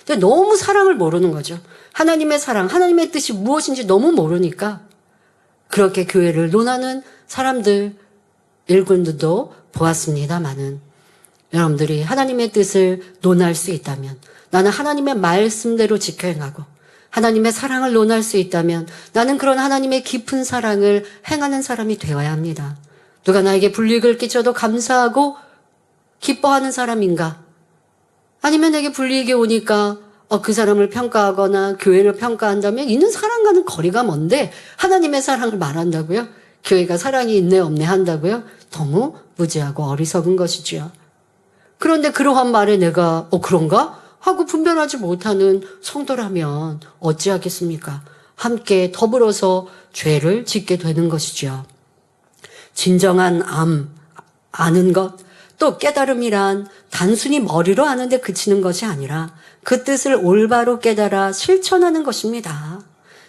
Speaker 2: 근데 너무 사랑을 모르는 거죠. 하나님의 사랑, 하나님의 뜻이 무엇인지 너무 모르니까 그렇게 교회를 논하는 사람들, 일꾼들도 보았습니다마는 여러분들이 하나님의 뜻을 논할 수 있다면 나는 하나님의 말씀대로 지켜 행하고 하나님의 사랑을 논할 수 있다면 나는 그런 하나님의 깊은 사랑을 행하는 사람이 되어야 합니다. 누가 나에게 불이익을 끼쳐도 감사하고 기뻐하는 사람인가? 아니면 내게 불이익이 오니까 그 사람을 평가하거나 교회를 평가한다면 이는 사랑과는 거리가 먼데 하나님의 사랑을 말한다고요? 교회가 사랑이 있네 없네 한다고요? 너무 무지하고 어리석은 것이지요. 그런데 그러한 말에 내가 그런가? 하고 분별하지 못하는 성도라면 어찌하겠습니까? 함께 더불어서 죄를 짓게 되는 것이지요. 진정한 암, 아는 것, 또 깨달음이란 단순히 머리로 아는데 그치는 것이 아니라 그 뜻을 올바로 깨달아 실천하는 것입니다.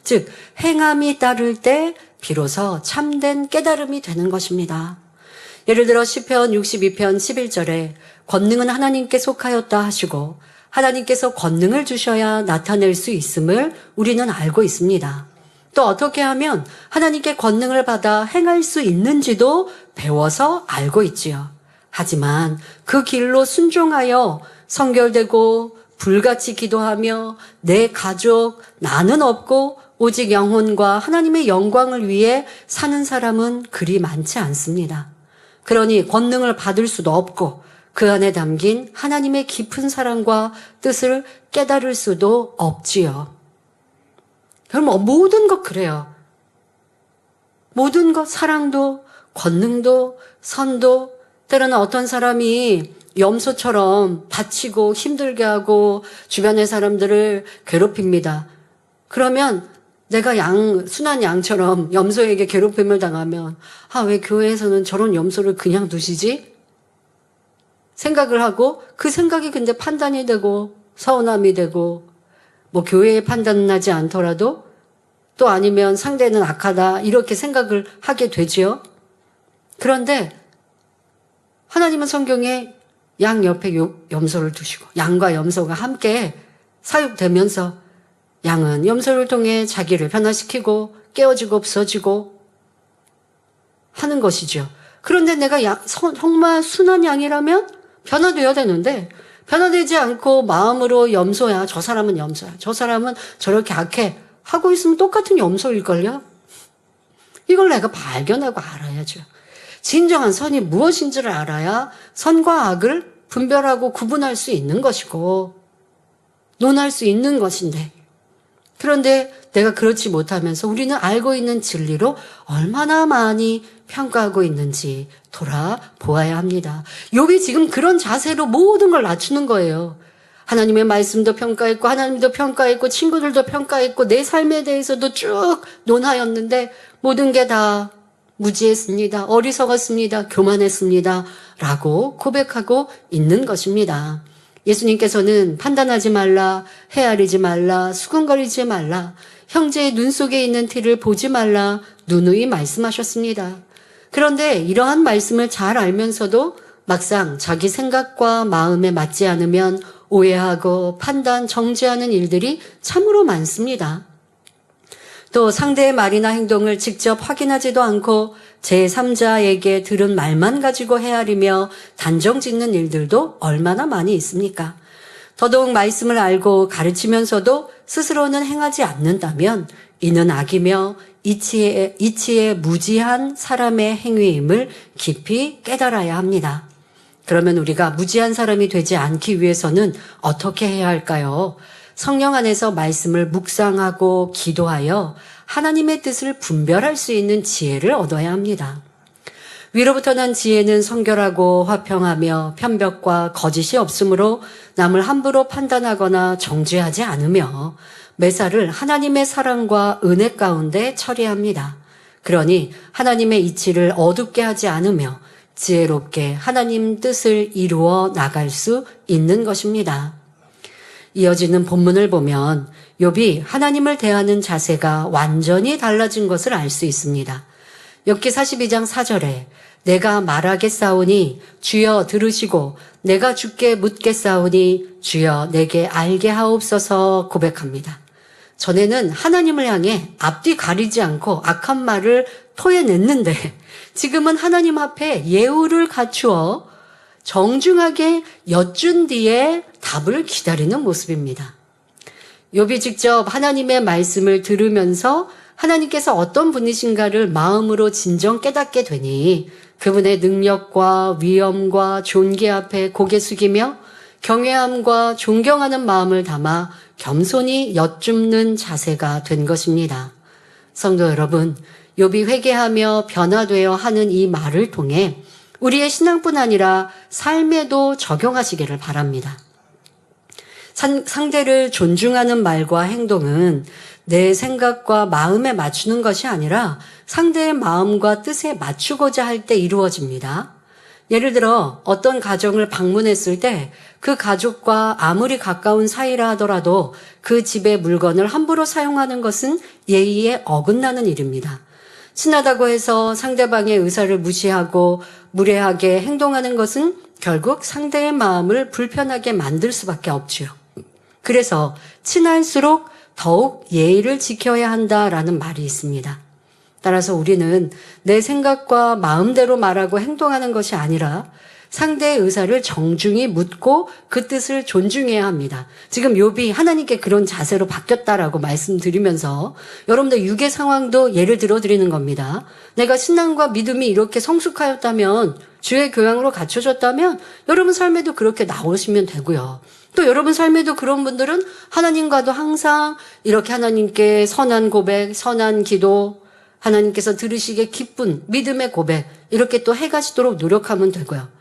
Speaker 2: 즉 행함이 따를 때 비로소 참된 깨달음이 되는 것입니다. 예를 들어 시편 62편 11절에 권능은 하나님께 속하였다 하시고 하나님께서 권능을 주셔야 나타낼 수 있음을 우리는 알고 있습니다. 또 어떻게 하면 하나님께 권능을 받아 행할 수 있는지도 배워서 알고 있지요. 하지만 그 길로 순종하여 성결되고 불같이 기도하며 내 가족, 나는 없고 오직 영혼과 하나님의 영광을 위해 사는 사람은 그리 많지 않습니다. 그러니 권능을 받을 수도 없고 그 안에 담긴 하나님의 깊은 사랑과 뜻을 깨달을 수도 없지요. 그럼 모든 것 그래요. 모든 것, 사랑도, 권능도, 선도, 때로는 어떤 사람이 염소처럼 다치고 힘들게 하고 주변의 사람들을 괴롭힙니다. 그러면 내가 순한 양처럼 염소에게 괴롭힘을 당하면 왜 교회에서는 저런 염소를 그냥 두시지? 생각을 하고 그 생각이 근데 판단이 되고 서운함이 되고 교회의 판단은 나지 않더라도 또 아니면 상대는 악하다 이렇게 생각을 하게 되지요. 그런데 하나님은 성경에 양 옆에 염소를 두시고 양과 염소가 함께 사육되면서 양은 염소를 통해 자기를 변화시키고 깨어지고 없어지고 하는 것이죠. 그런데 내가 정말 순한 양이라면 변화되어야 되는데 변화되지 않고 마음으로 염소야. 저 사람은 염소야. 저 사람은 저렇게 악해. 하고 있으면 똑같은 염소일걸요? 이걸 내가 발견하고 알아야죠. 진정한 선이 무엇인지를 알아야 선과 악을 분별하고 구분할 수 있는 것이고 논할 수 있는 것인데 그런데 내가 그렇지 못하면서 우리는 알고 있는 진리로 얼마나 많이 평가하고 있는지 돌아보아야 합니다. 욥이 지금 그런 자세로 모든 걸 낮추는 거예요. 하나님의 말씀도 평가했고 하나님도 평가했고 친구들도 평가했고 내 삶에 대해서도 쭉 논하였는데 모든 게 다 무지했습니다. 어리석었습니다. 교만했습니다. 라고 고백하고 있는 것입니다. 예수님께서는 판단하지 말라, 헤아리지 말라, 수군거리지 말라, 형제의 눈 속에 있는 티를 보지 말라 누누이 말씀하셨습니다. 그런데 이러한 말씀을 잘 알면서도 막상 자기 생각과 마음에 맞지 않으면 오해하고 판단, 정죄하는 일들이 참으로 많습니다. 또 상대의 말이나 행동을 직접 확인하지도 않고 제3자에게 들은 말만 가지고 헤아리며 단정짓는 일들도 얼마나 많이 있습니까? 더더욱 말씀을 알고 가르치면서도 스스로는 행하지 않는다면 이는 악이며 이치에 무지한 사람의 행위임을 깊이 깨달아야 합니다. 그러면 우리가 무지한 사람이 되지 않기 위해서는 어떻게 해야 할까요? 성령 안에서 말씀을 묵상하고 기도하여 하나님의 뜻을 분별할 수 있는 지혜를 얻어야 합니다. 위로부터 난 지혜는 성결하고 화평하며 편벽과 거짓이 없으므로 남을 함부로 판단하거나 정죄하지 않으며 매사를 하나님의 사랑과 은혜 가운데 처리합니다. 그러니 하나님의 이치를 어둡게 하지 않으며 지혜롭게 하나님 뜻을 이루어 나갈 수 있는 것입니다. 이어지는 본문을 보면 욥이 하나님을 대하는 자세가 완전히 달라진 것을 알 수 있습니다. 욥기 42장 4절에 내가 말하겠사오니 주여 들으시고 내가 주께 묻겠사오니 주여 내게 알게 하옵소서 고백합니다. 전에는 하나님을 향해 앞뒤 가리지 않고 악한 말을 토해냈는데 지금은 하나님 앞에 예우를 갖추어 정중하게 여쭌 뒤에 답을 기다리는 모습입니다. 욥이 직접 하나님의 말씀을 들으면서 하나님께서 어떤 분이신가를 마음으로 진정 깨닫게 되니 그분의 능력과 위엄과 존귀 앞에 고개 숙이며 경외함과 존경하는 마음을 담아 겸손히 여쭙는 자세가 된 것입니다. 성도 여러분, 욥이 회개하며 변화되어 하는 이 말을 통해 우리의 신앙뿐 아니라 삶에도 적용하시기를 바랍니다. 상대를 존중하는 말과 행동은 내 생각과 마음에 맞추는 것이 아니라 상대의 마음과 뜻에 맞추고자 할 때 이루어집니다. 예를 들어 어떤 가정을 방문했을 때 그 가족과 아무리 가까운 사이라 하더라도 그 집의 물건을 함부로 사용하는 것은 예의에 어긋나는 일입니다. 친하다고 해서 상대방의 의사를 무시하고 무례하게 행동하는 것은 결국 상대의 마음을 불편하게 만들 수밖에 없지요. 그래서 친할수록 더욱 예의를 지켜야 한다라는 말이 있습니다. 따라서 우리는 내 생각과 마음대로 말하고 행동하는 것이 아니라 상대의 의사를 정중히 묻고 그 뜻을 존중해야 합니다. 지금 욥이 하나님께 그런 자세로 바뀌었다라고 말씀드리면서 여러분들 육의 상황도 예를 들어 드리는 겁니다. 내가 신앙과 믿음이 이렇게 성숙하였다면, 주의 교양으로 갖춰졌다면 여러분 삶에도 그렇게 나오시면 되고요. 또 여러분 삶에도 그런 분들은 하나님과도 항상 이렇게 하나님께 선한 고백, 선한 기도, 하나님께서 들으시기에 기쁜 믿음의 고백, 이렇게 또 해가시도록 노력하면 되고요.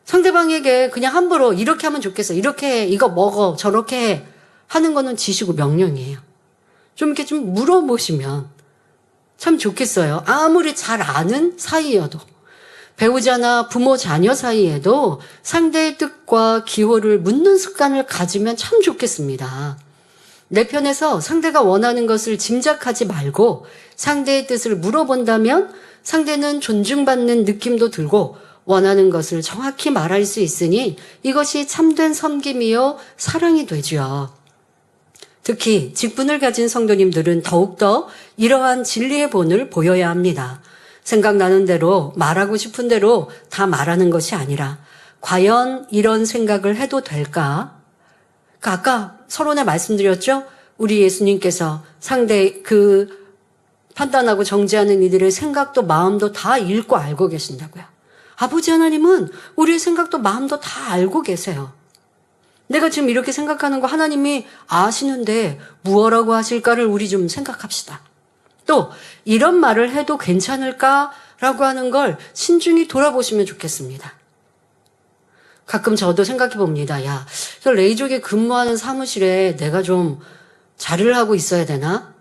Speaker 2: 상대방에게 그냥 함부로 이렇게 하면 좋겠어, 이렇게 해, 이거 먹어, 저렇게 해 하는 거는 지시고 명령이에요. 좀 이렇게 좀 물어보시면 참 좋겠어요. 아무리 잘 아는 사이여도, 배우자나 부모 자녀 사이에도 상대의 뜻과 기호를 묻는 습관을 가지면 참 좋겠습니다. 내 편에서 상대가 원하는 것을 짐작하지 말고 상대의 뜻을 물어본다면 상대는 존중받는 느낌도 들고 원하는 것을 정확히 말할 수 있으니 이것이 참된 섬김이요 사랑이 되지요. 특히 직분을 가진 성도님들은 더욱더 이러한 진리의 본을 보여야 합니다. 생각나는 대로, 말하고 싶은 대로 다 말하는 것이 아니라 과연 이런 생각을 해도 될까? 아까 서론에 말씀드렸죠? 우리 예수님께서 상대 판단하고 정죄하는 이들의 생각도 마음도 다 읽고 알고 계신다고요. 아버지 하나님은 우리의 생각도 마음도 다 알고 계세요. 내가 지금 이렇게 생각하는 거 하나님이 아시는데 무엇라고 하실까를 우리 좀 생각합시다. 또 이런 말을 해도 괜찮을까라고 하는 걸 신중히 돌아보시면 좋겠습니다. 가끔 저도 생각해 봅니다. 야, 저 레이족에 근무하는 사무실에 내가 좀 자리를 하고 있어야 되나?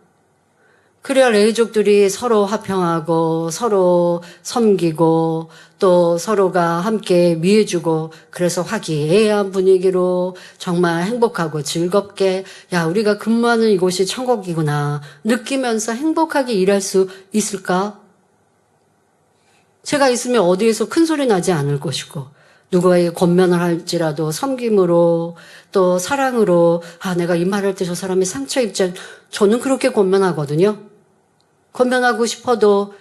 Speaker 2: 그래야 레이족들이 서로 화평하고 서로 섬기고 또 서로가 함께 위해주고, 그래서 화기애애한 분위기로 정말 행복하고 즐겁게, 야, 우리가 근무하는 이곳이 천국이구나 느끼면서 행복하게 일할 수 있을까? 제가 있으면 어디에서 큰 소리 나지 않을 것이고, 누구에게 권면을 할지라도 섬김으로 또 사랑으로, 내가 이 말할 때 저 사람이 상처 입지, 저는 그렇게 권면하거든요. 권면하고 싶어도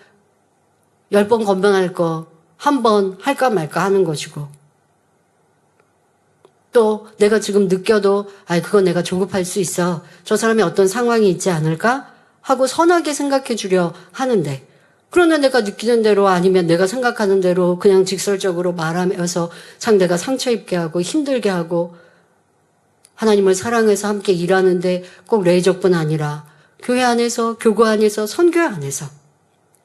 Speaker 2: 10번 권면할 거 한 번 할까 말까 하는 것이고, 또 내가 지금 느껴도 그건 내가 조급할 수 있어, 저 사람이 어떤 상황이 있지 않을까 하고 선하게 생각해 주려 하는데, 그러나 내가 느끼는 대로 아니면 내가 생각하는 대로 그냥 직설적으로 말하면서 상대가 상처 입게 하고 힘들게 하고, 하나님을 사랑해서 함께 일하는데 꼭 레이족뿐 아니라 교회 안에서, 교구 안에서, 선교회 안에서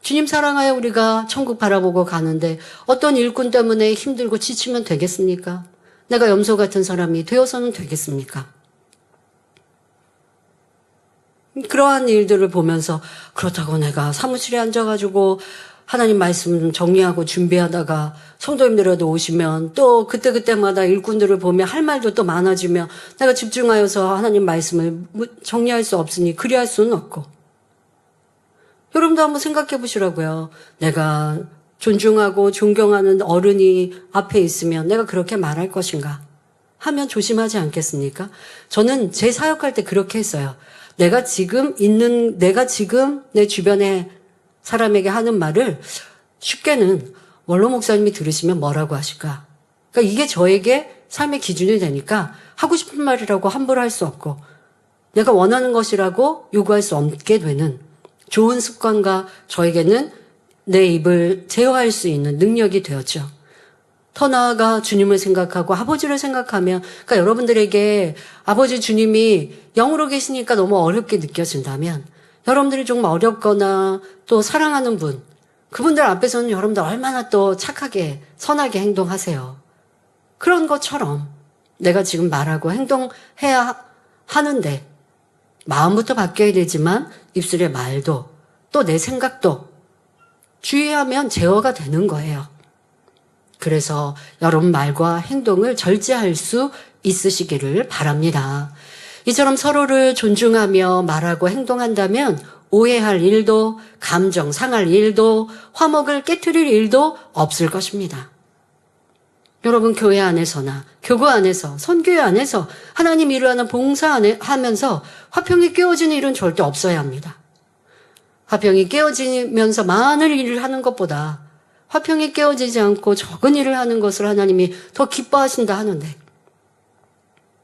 Speaker 2: 주님 사랑하여 우리가 천국 바라보고 가는데 어떤 일꾼 때문에 힘들고 지치면 되겠습니까? 내가 염소 같은 사람이 되어서는 되겠습니까? 그러한 일들을 보면서, 그렇다고 내가 사무실에 앉아가지고 하나님 말씀 정리하고 준비하다가 성도님들에도 오시면 또 그때그때마다 일꾼들을 보면 할 말도 또 많아지면 내가 집중하여서 하나님 말씀을 정리할 수 없으니 그리할 수는 없고, 여러분도 한번 생각해 보시라고요. 내가 존중하고 존경하는 어른이 앞에 있으면 내가 그렇게 말할 것인가 하면 조심하지 않겠습니까? 저는 제 사역할 때 그렇게 했어요. 내가 지금 내 주변에 사람에게 하는 말을 쉽게는 원로 목사님이 들으시면 뭐라고 하실까? 그러니까 이게 저에게 삶의 기준이 되니까 하고 싶은 말이라고 함부로 할 수 없고, 내가 원하는 것이라고 요구할 수 없게 되는 좋은 습관과 저에게는 내 입을 제어할 수 있는 능력이 되었죠. 더 나아가 주님을 생각하고 아버지를 생각하면, 그러니까 여러분들에게 아버지 주님이 영으로 계시니까 너무 어렵게 느껴진다면, 여러분들이 좀 어렵거나 또 사랑하는 분, 그분들 앞에서는 여러분들 얼마나 또 착하게 선하게 행동하세요. 그런 것처럼 내가 지금 말하고 행동해야 하는데 마음부터 바뀌어야 되지만 입술의 말도 또 내 생각도 주의하면 제어가 되는 거예요. 그래서 여러분 말과 행동을 절제할 수 있으시기를 바랍니다. 이처럼 서로를 존중하며 말하고 행동한다면 오해할 일도, 감정 상할 일도, 화목을 깨트릴 일도 없을 것입니다. 여러분 교회 안에서나 교구 안에서 선교회 안에서 하나님 일을 하는 봉사 안에 하면서 화평이 깨어지는 일은 절대 없어야 합니다. 화평이 깨어지면서 많은 일을 하는 것보다 화평이 깨어지지 않고 적은 일을 하는 것을 하나님이 더 기뻐하신다 하는데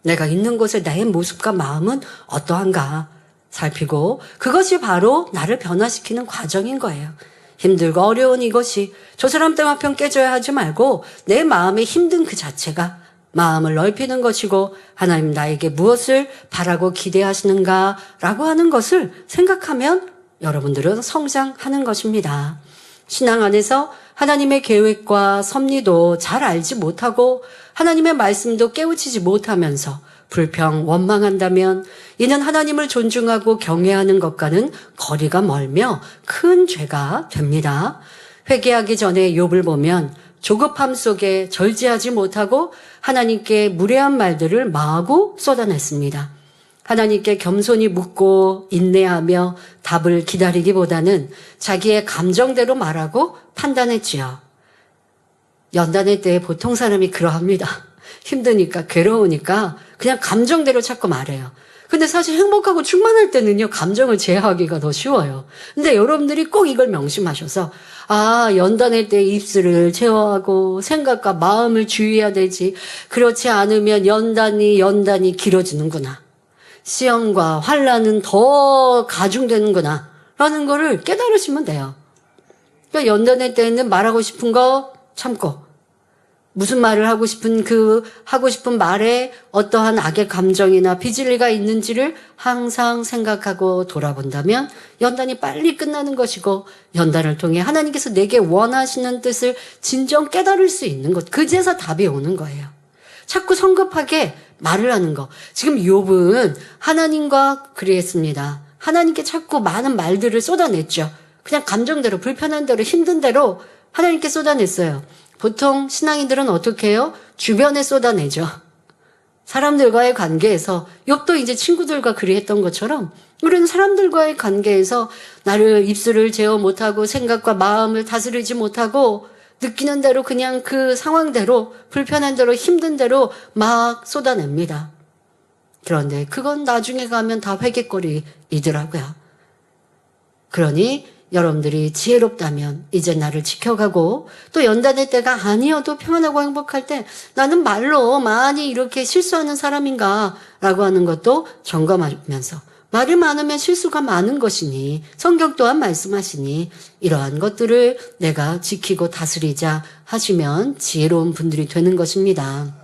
Speaker 2: 내가 있는 곳에 나의 모습과 마음은 어떠한가 살피고 그것이 바로 나를 변화시키는 과정인 거예요. 힘들고 어려운 이것이 저 사람 때문에 화평 깨져야 하지 말고 내 마음에 힘든 그 자체가 마음을 넓히는 것이고 하나님 나에게 무엇을 바라고 기대하시는가라고 하는 것을 생각하면 여러분들은 성장하는 것입니다. 신앙 안에서 하나님의 계획과 섭리도 잘 알지 못하고 하나님의 말씀도 깨우치지 못하면서 불평, 원망한다면 이는 하나님을 존중하고 경외하는 것과는 거리가 멀며 큰 죄가 됩니다. 회개하기 전에 욥을 보면 조급함 속에 절제하지 못하고 하나님께 무례한 말들을 마구 쏟아냈습니다. 하나님께 겸손히 묻고 인내하며 답을 기다리기보다는 자기의 감정대로 말하고 판단했지요. 연단의 때에 보통 사람이 그러합니다. 힘드니까 괴로우니까 그냥 감정대로 자꾸 말해요. 근데 사실 행복하고 충만할 때는요, 감정을 제어하기가 더 쉬워요. 근데 여러분들이 꼭 이걸 명심하셔서, 연단의 때 입술을 제어하고 생각과 마음을 주의해야 되지. 그렇지 않으면 연단이 길어지는구나. 시험과 환난은 더 가중되는구나. 라는 거를 깨달으시면 돼요. 그러니까 연단의 때는 말하고 싶은 거 참고, 무슨 말을 하고 싶은 말에 어떠한 악의 감정이나 비질리가 있는지를 항상 생각하고 돌아본다면 연단이 빨리 끝나는 것이고 연단을 통해 하나님께서 내게 원하시는 뜻을 진정 깨달을 수 있는 것. 그제서 답이 오는 거예요. 자꾸 성급하게 말을 하는 거. 지금 욥은 하나님과 그랬습니다. 하나님께 자꾸 많은 말들을 쏟아냈죠. 그냥 감정대로, 불편한 대로, 힘든 대로 하나님께 쏟아냈어요. 보통 신앙인들은 어떻게 해요? 주변에 쏟아내죠. 사람들과의 관계에서 욥도 이제 친구들과 그리했던 것처럼 우리는 사람들과의 관계에서 나를 입술을 제어 못하고 생각과 마음을 다스리지 못하고 느끼는 대로 그냥 그 상황대로 불편한 대로 힘든 대로 막 쏟아냅니다. 그런데 그건 나중에 가면 다 회개거리이더라고요. 그러니 여러분들이 지혜롭다면 이제 나를 지켜가고 또 연단의 때가 아니어도 평안하고 행복할 때 나는 말로 많이 이렇게 실수하는 사람인가 라고 하는 것도 점검하면서 말이 많으면 실수가 많은 것이니 성경 또한 말씀하시니 이러한 것들을 내가 지키고 다스리자 하시면 지혜로운 분들이 되는 것입니다.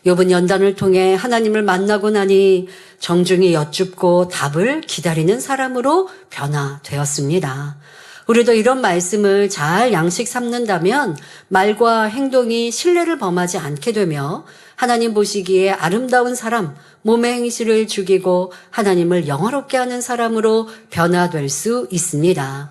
Speaker 2: 욥은 연단을 통해 하나님을 만나고 나니 정중히 여쭙고 답을 기다리는 사람으로 변화되었습니다. 우리도 이런 말씀을 잘 양식 삼는다면 말과 행동이 신뢰를 범하지 않게 되며 하나님 보시기에 아름다운 사람, 몸의 행실을 죽이고 하나님을 영화롭게 하는 사람으로 변화될 수 있습니다.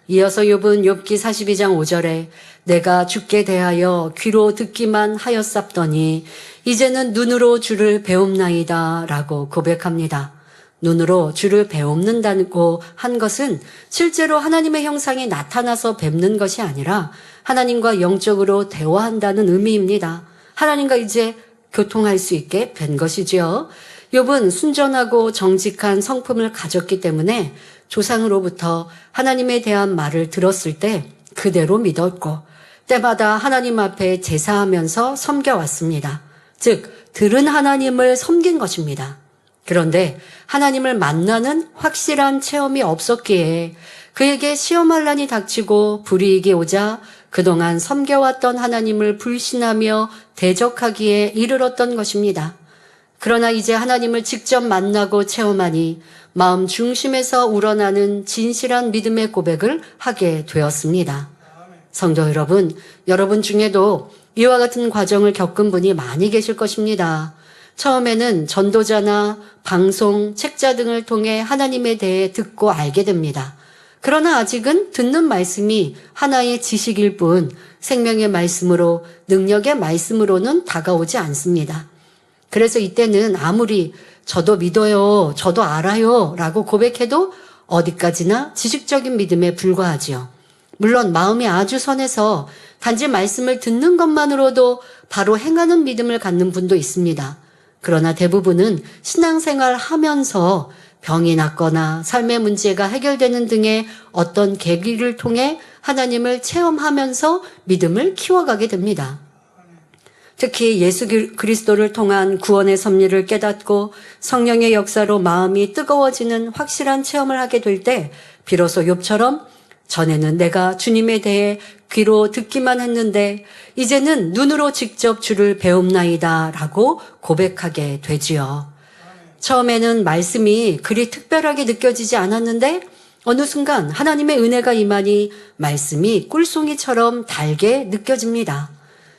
Speaker 2: 이어서 욥은 욥기 42장 5절에 내가 주께 대하여 귀로 듣기만 하였sap더니 이제는 눈으로 주를 배움나이다 라고 고백합니다. 눈으로 주를 배움는다고 한 것은 실제로 하나님의 형상이 나타나서 뵙는 것이 아니라 하나님과 영적으로 대화한다는 의미입니다. 하나님과 이제 교통할 수 있게 된 것이지요. 욥은 순전하고 정직한 성품을 가졌기 때문에 조상으로부터 하나님에 대한 말을 들었을 때 그대로 믿었고 때마다 하나님 앞에 제사하면서 섬겨왔습니다. 즉 들은 하나님을 섬긴 것입니다. 그런데 하나님을 만나는 확실한 체험이 없었기에 그에게 시험환란이 닥치고 불이익이 오자 그동안 섬겨왔던 하나님을 불신하며 대적하기에 이르렀던 것입니다. 그러나 이제 하나님을 직접 만나고 체험하니 마음 중심에서 우러나는 진실한 믿음의 고백을 하게 되었습니다. 성도 여러분, 여러분 중에도 이와 같은 과정을 겪은 분이 많이 계실 것입니다. 처음에는 전도자나 방송, 책자 등을 통해 하나님에 대해 듣고 알게 됩니다. 그러나 아직은 듣는 말씀이 하나의 지식일 뿐 생명의 말씀으로, 능력의 말씀으로는 다가오지 않습니다. 그래서 이때는 아무리 저도 믿어요, 저도 알아요 라고 고백해도 어디까지나 지식적인 믿음에 불과하지요. 물론 마음이 아주 선해서 단지 말씀을 듣는 것만으로도 바로 행하는 믿음을 갖는 분도 있습니다. 그러나 대부분은 신앙생활 하면서 병이 낫거나 삶의 문제가 해결되는 등의 어떤 계기를 통해 하나님을 체험하면서 믿음을 키워가게 됩니다. 특히 예수 그리스도를 통한 구원의 섭리를 깨닫고 성령의 역사로 마음이 뜨거워지는 확실한 체험을 하게 될 때 비로소 욥처럼 전에는 내가 주님에 대해 귀로 듣기만 했는데 이제는 눈으로 직접 주를 배움나이다 라고 고백하게 되지요. 처음에는 말씀이 그리 특별하게 느껴지지 않았는데 어느 순간 하나님의 은혜가 임하니 말씀이 꿀송이처럼 달게 느껴집니다.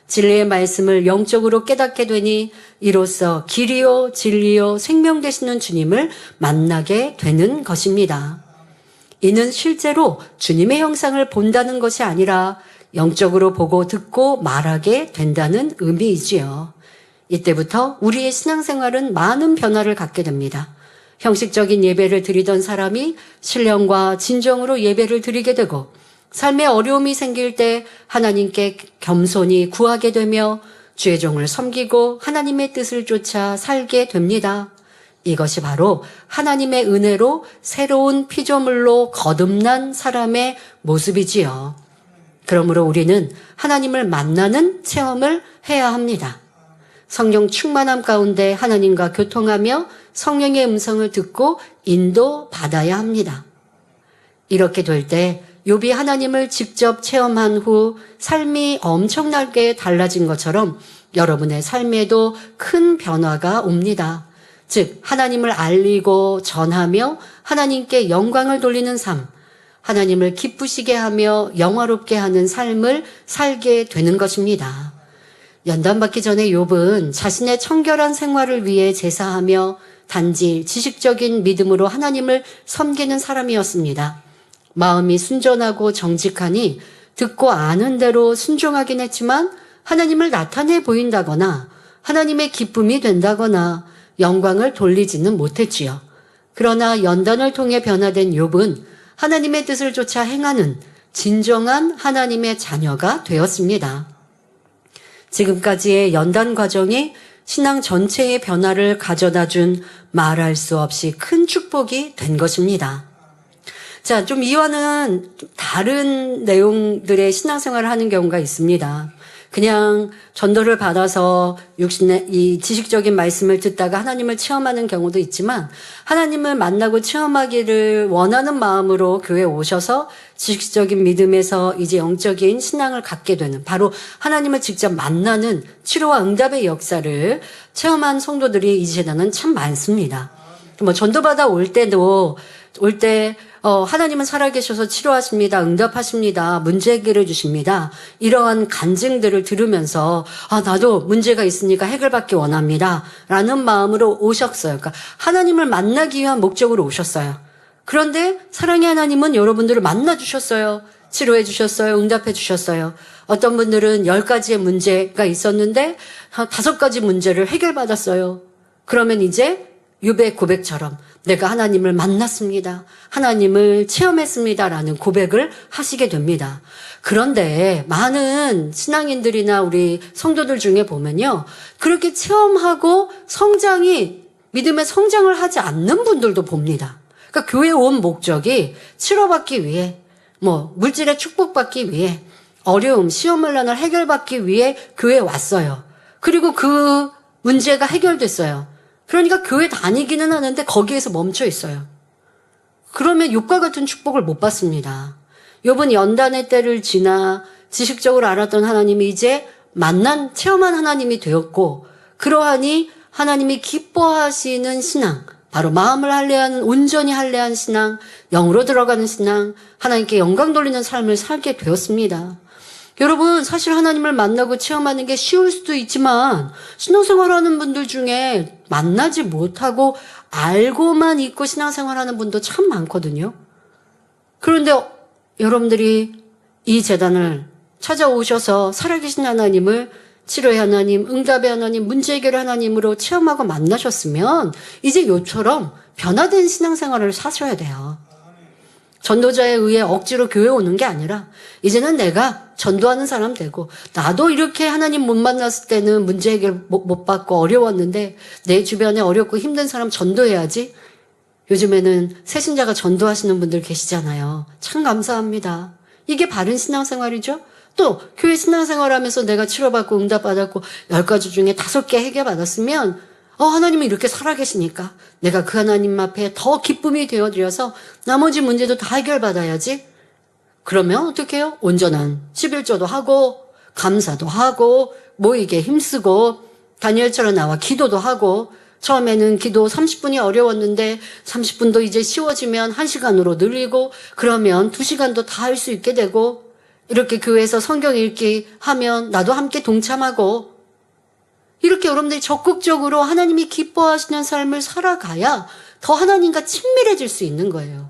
Speaker 2: 진리의 말씀을 영적으로 깨닫게 되니 이로써 길이요 진리요 생명 되시는 주님을 만나게 되는 것입니다. 이는 실제로 주님의 형상을 본다는 것이 아니라 영적으로 보고 듣고 말하게 된다는 의미이지요. 이때부터 우리의 신앙생활은 많은 변화를 갖게 됩니다. 형식적인 예배를 드리던 사람이 신령과 진정으로 예배를 드리게 되고 삶에 어려움이 생길 때 하나님께 겸손히 구하게 되며 주의 종을 섬기고 하나님의 뜻을 쫓아 살게 됩니다. 이것이 바로 하나님의 은혜로 새로운 피조물로 거듭난 사람의 모습이지요. 그러므로 우리는 하나님을 만나는 체험을 해야 합니다. 성령 충만함 가운데 하나님과 교통하며 성령의 음성을 듣고 인도받아야 합니다. 이렇게 될 때 욥이 하나님을 직접 체험한 후 삶이 엄청나게 달라진 것처럼 여러분의 삶에도 큰 변화가 옵니다. 즉 하나님을 알리고 전하며 하나님께 영광을 돌리는 삶, 하나님을 기쁘시게 하며 영화롭게 하는 삶을 살게 되는 것입니다. 연단받기 전에 욥은 자신의 청결한 생활을 위해 제사하며 단지 지식적인 믿음으로 하나님을 섬기는 사람이었습니다. 마음이 순전하고 정직하니 듣고 아는 대로 순종하긴 했지만 하나님을 나타내 보인다거나 하나님의 기쁨이 된다거나 영광을 돌리지는 못했지요. 그러나 연단을 통해 변화된 욥은 하나님의 뜻을 쫓아 행하는 진정한 하나님의 자녀가 되었습니다. 지금까지의 연단 과정이 신앙 전체의 변화를 가져다 준 말할 수 없이 큰 축복이 된 것입니다. 자, 좀 이와는 다른 내용들의 신앙생활을 하는 경우가 있습니다. 그냥 전도를 받아서 이 지식적인 말씀을 듣다가 하나님을 체험하는 경우도 있지만 하나님을 만나고 체험하기를 원하는 마음으로 교회에 오셔서 지식적인 믿음에서 이제 영적인 신앙을 갖게 되는 바로 하나님을 직접 만나는 치료와 응답의 역사를 체험한 성도들이 이 세대는 참 많습니다. 뭐 전도받아 올 때 하나님은 살아계셔서 치료하십니다. 응답하십니다. 문제 해결해 주십니다. 이러한 간증들을 들으면서 나도 문제가 있으니까 해결받기 원합니다. 라는 마음으로 오셨어요. 그러니까 하나님을 만나기 위한 목적으로 오셨어요. 그런데 사랑의 하나님은 여러분들을 만나 주셨어요. 치료해 주셨어요. 응답해 주셨어요. 어떤 분들은 10가지의 문제가 있었는데 5가지 문제를 해결받았어요. 그러면 이제 욥의 고백처럼 내가 하나님을 만났습니다. 하나님을 체험했습니다. 라는 고백을 하시게 됩니다. 그런데 많은 신앙인들이나 우리 성도들 중에 보면요. 그렇게 체험하고 믿음의 성장을 하지 않는 분들도 봅니다. 그러니까 교회에 온 목적이 치료받기 위해, 물질의 축복받기 위해, 어려움, 시험을 난을 해결받기 위해 교회에 왔어요. 그리고 그 문제가 해결됐어요. 그러니까 교회 다니기는 하는데 거기에서 멈춰 있어요. 그러면 욥과 같은 축복을 못 받습니다. 욥은 연단의 때를 지나 지식적으로 알았던 하나님이 이제 체험한 하나님이 되었고 그러하니 하나님이 기뻐하시는 신앙, 바로 마음을 할례하는 온전히 할례한 신앙, 영으로 들어가는 신앙, 하나님께 영광 돌리는 삶을 살게 되었습니다. 여러분 사실 하나님을 만나고 체험하는 게 쉬울 수도 있지만 신앙생활하는 분들 중에 만나지 못하고 알고만 있고 신앙생활하는 분도 참 많거든요. 그런데 여러분들이 이 재단을 찾아오셔서 살아계신 하나님을 치료의 하나님, 응답의 하나님, 문제 해결의 하나님으로 체험하고 만나셨으면 이제 요처럼 변화된 신앙생활을 사셔야 돼요. 전도자에 의해 억지로 교회 오는 게 아니라 이제는 내가 전도하는 사람 되고, 나도 이렇게 하나님 못 만났을 때는 문제 해결 못 받고 어려웠는데 내 주변에 어렵고 힘든 사람 전도해야지. 요즘에는 새신자가 전도하시는 분들 계시잖아요. 참 감사합니다. 이게 바른 신앙생활이죠. 또 교회 신앙생활하면서 내가 치료받고 응답받았고 10가지 중에 5개 해결받았으면 하나님은 이렇게 살아계시니까 내가 그 하나님 앞에 더 기쁨이 되어드려서 나머지 문제도 다 해결받아야지. 그러면 어떻게 해요? 온전한 11조도 하고 감사도 하고 모이게 힘쓰고 다니엘처럼 나와 기도도 하고, 처음에는 기도 30분이 어려웠는데 30분도 이제 쉬워지면 1시간으로 늘리고, 그러면 2시간도 다 할 수 있게 되고, 이렇게 교회에서 성경 읽기 하면 나도 함께 동참하고, 이렇게 여러분들이 적극적으로 하나님이 기뻐하시는 삶을 살아가야 더 하나님과 친밀해질 수 있는 거예요.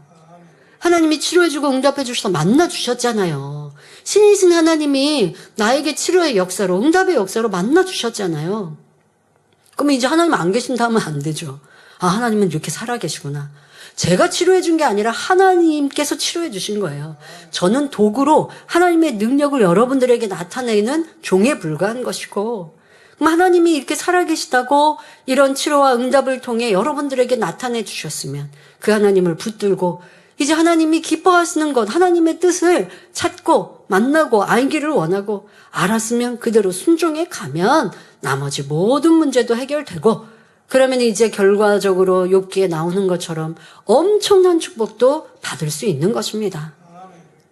Speaker 2: 하나님이 치료해주고 응답해주셔서 만나주셨잖아요. 신이신 하나님이 나에게 치료의 역사로, 응답의 역사로 만나주셨잖아요. 그럼 이제 하나님 안 계신다 하면 안 되죠. 하나님은 이렇게 살아계시구나. 제가 치료해준 게 아니라 하나님께서 치료해주신 거예요. 저는 도구로 하나님의 능력을 여러분들에게 나타내는 종에 불과한 것이고, 그럼 하나님이 이렇게 살아계시다고 이런 치료와 응답을 통해 여러분들에게 나타내 주셨으면 그 하나님을 붙들고 이제 하나님이 기뻐하시는 것, 하나님의 뜻을 찾고 만나고 알기를 원하고 알았으면 그대로 순종해 가면 나머지 모든 문제도 해결되고, 그러면 이제 결과적으로 욥기에 나오는 것처럼 엄청난 축복도 받을 수 있는 것입니다.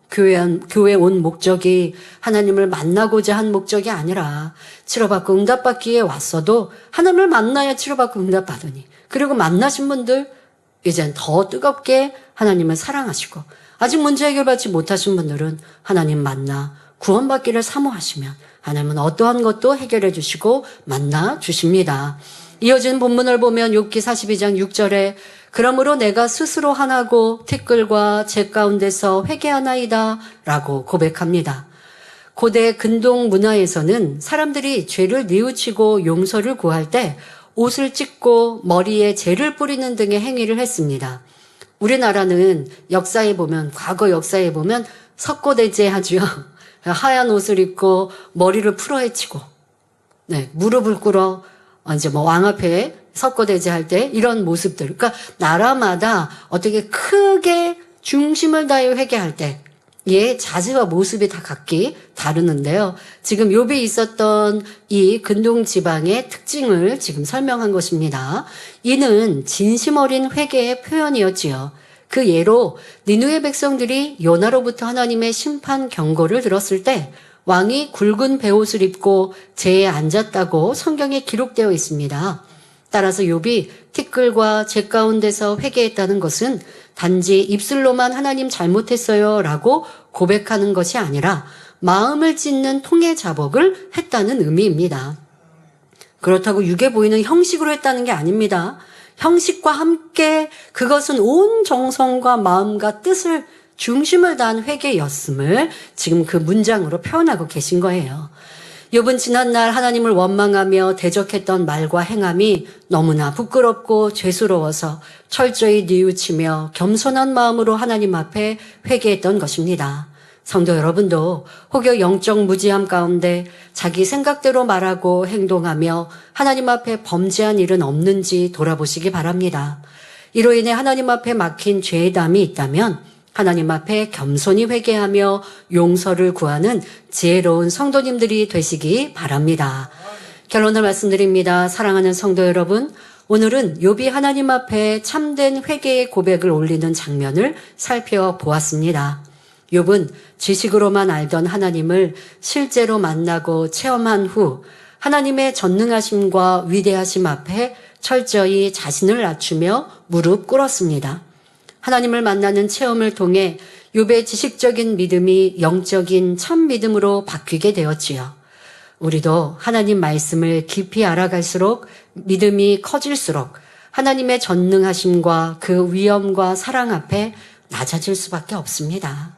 Speaker 2: 교회 온 목적이 하나님을 만나고자 한 목적이 아니라 치료받고 응답받기에 왔어도 하나님을 만나야 치료받고 응답받으니, 그리고 만나신 분들 이젠 더 뜨겁게 하나님을 사랑하시고, 아직 문제 해결받지 못하신 분들은 하나님 만나 구원받기를 사모하시면 하나님은 어떠한 것도 해결해 주시고 만나 주십니다. 이어진 본문을 보면 욥기 42장 6절에 그러므로 내가 스스로 화나고 티끌과 재 가운데서 회개하나이다 라고 고백합니다. 고대 근동 문화에서는 사람들이 죄를 뉘우치고 용서를 구할 때 옷을 찢고 머리에 재를 뿌리는 등의 행위를 했습니다. 우리나라는 역사에 보면, 과거 역사에 보면 석고대제 하죠. 하얀 옷을 입고 머리를 풀어헤치고, 무릎을 꿇어 이제 왕 앞에 석고대제 할 때 이런 모습들. 그러니까 나라마다 어떻게 크게 중심을 다해 회개할 때 예, 자세와 모습이 다 각기 다르는데요. 지금 욥이 있었던 이 근동 지방의 특징을 지금 설명한 것입니다. 이는 진심 어린 회개의 표현이었지요. 그 예로 니느웨 백성들이 요나로부터 하나님의 심판 경고를 들었을 때 왕이 굵은 베옷을 입고 재에 앉았다고 성경에 기록되어 있습니다. 따라서 욥이 티끌과 재 가운데서 회개했다는 것은 단지 입술로만 하나님 잘못했어요 라고 고백하는 것이 아니라 마음을 찢는 통해 자복을 했다는 의미입니다. 그렇다고 육에 보이는 형식으로 했다는 게 아닙니다. 형식과 함께 그것은 온 정성과 마음과 뜻을 중심을 다한 회개였음을 지금 그 문장으로 표현하고 계신 거예요. 욥은 지난날 하나님을 원망하며 대적했던 말과 행함이 너무나 부끄럽고 죄스러워서 철저히 뉘우치며 겸손한 마음으로 하나님 앞에 회개했던 것입니다. 성도 여러분도 혹여 영적 무지함 가운데 자기 생각대로 말하고 행동하며 하나님 앞에 범죄한 일은 없는지 돌아보시기 바랍니다. 이로 인해 하나님 앞에 막힌 죄의 담이 있다면 하나님 앞에 겸손히 회개하며 용서를 구하는 지혜로운 성도님들이 되시기 바랍니다. 결론을 말씀드립니다. 사랑하는 성도 여러분, 오늘은 욥이 하나님 앞에 참된 회개의 고백을 올리는 장면을 살펴보았습니다. 욥은 지식으로만 알던 하나님을 실제로 만나고 체험한 후 하나님의 전능하심과 위대하심 앞에 철저히 자신을 낮추며 무릎 꿇었습니다. 하나님을 만나는 체험을 통해 욥의 지식적인 믿음이 영적인 참 믿음으로 바뀌게 되었지요. 우리도 하나님 말씀을 깊이 알아갈수록 믿음이 커질수록 하나님의 전능하심과 그 위엄과 사랑 앞에 낮아질 수밖에 없습니다.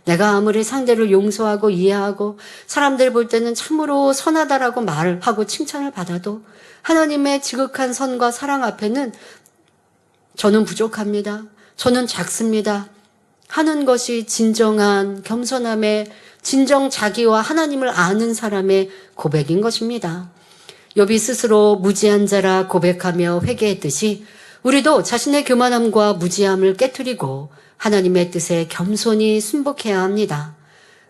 Speaker 2: 내가 아무리 상대를 용서하고 이해하고 사람들 볼 때는 참으로 선하다라고 말을 하고 칭찬을 받아도 하나님의 지극한 선과 사랑 앞에는 저는 부족합니다. 저는 작습니다. 하는 것이 진정한 겸손함의 진정 자기와 하나님을 아는 사람의 고백인 것입니다. 욥이 스스로 무지한 자라 고백하며 회개했듯이 우리도 자신의 교만함과 무지함을 깨트리고 하나님의 뜻에 겸손히 순복해야 합니다.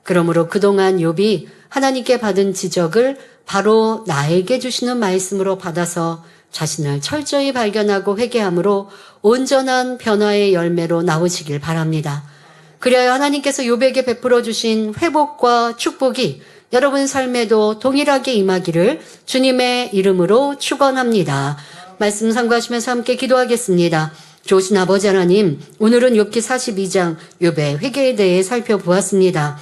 Speaker 2: 그러므로 그동안 욥이 하나님께 받은 지적을 바로 나에게 주시는 말씀으로 받아서 자신을 철저히 발견하고 회개함으로 온전한 변화의 열매로 나오시길 바랍니다. 그래야 하나님께서 욥에게 베풀어 주신 회복과 축복이 여러분 삶에도 동일하게 임하기를 주님의 이름으로 축원합니다. 말씀 상고하시면서 함께 기도하겠습니다. 좋으신 아버지 하나님, 오늘은 욥기 42장 욥의 회개에 대해 살펴보았습니다.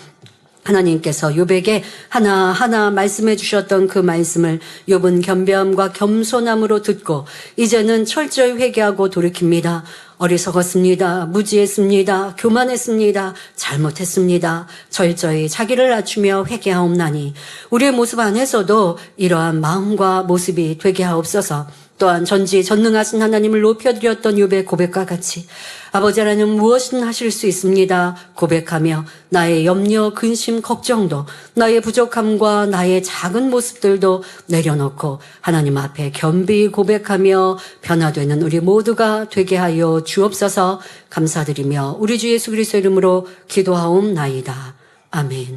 Speaker 2: 하나님께서 욥에게 하나하나 말씀해 주셨던 그 말씀을 욥은 겸비함과 겸손함으로 듣고 이제는 철저히 회개하고 돌이킵니다. 어리석었습니다. 무지했습니다. 교만했습니다. 잘못했습니다. 철저히 자기를 낮추며 회개하옵나니 우리의 모습 안에서도 이러한 마음과 모습이 되게 하옵소서. 또한 전지전능하신 하나님을 높여드렸던 욥의 고백과 같이 아버지 하나님 무엇이든 하실 수 있습니다. 고백하며 나의 염려, 근심, 걱정도 나의 부족함과 나의 작은 모습들도 내려놓고 하나님 앞에 겸비 고백하며 변화되는 우리 모두가 되게 하여 주옵소서. 감사드리며 우리 주 예수 그리스도 이름으로 기도하옵나이다. 아멘.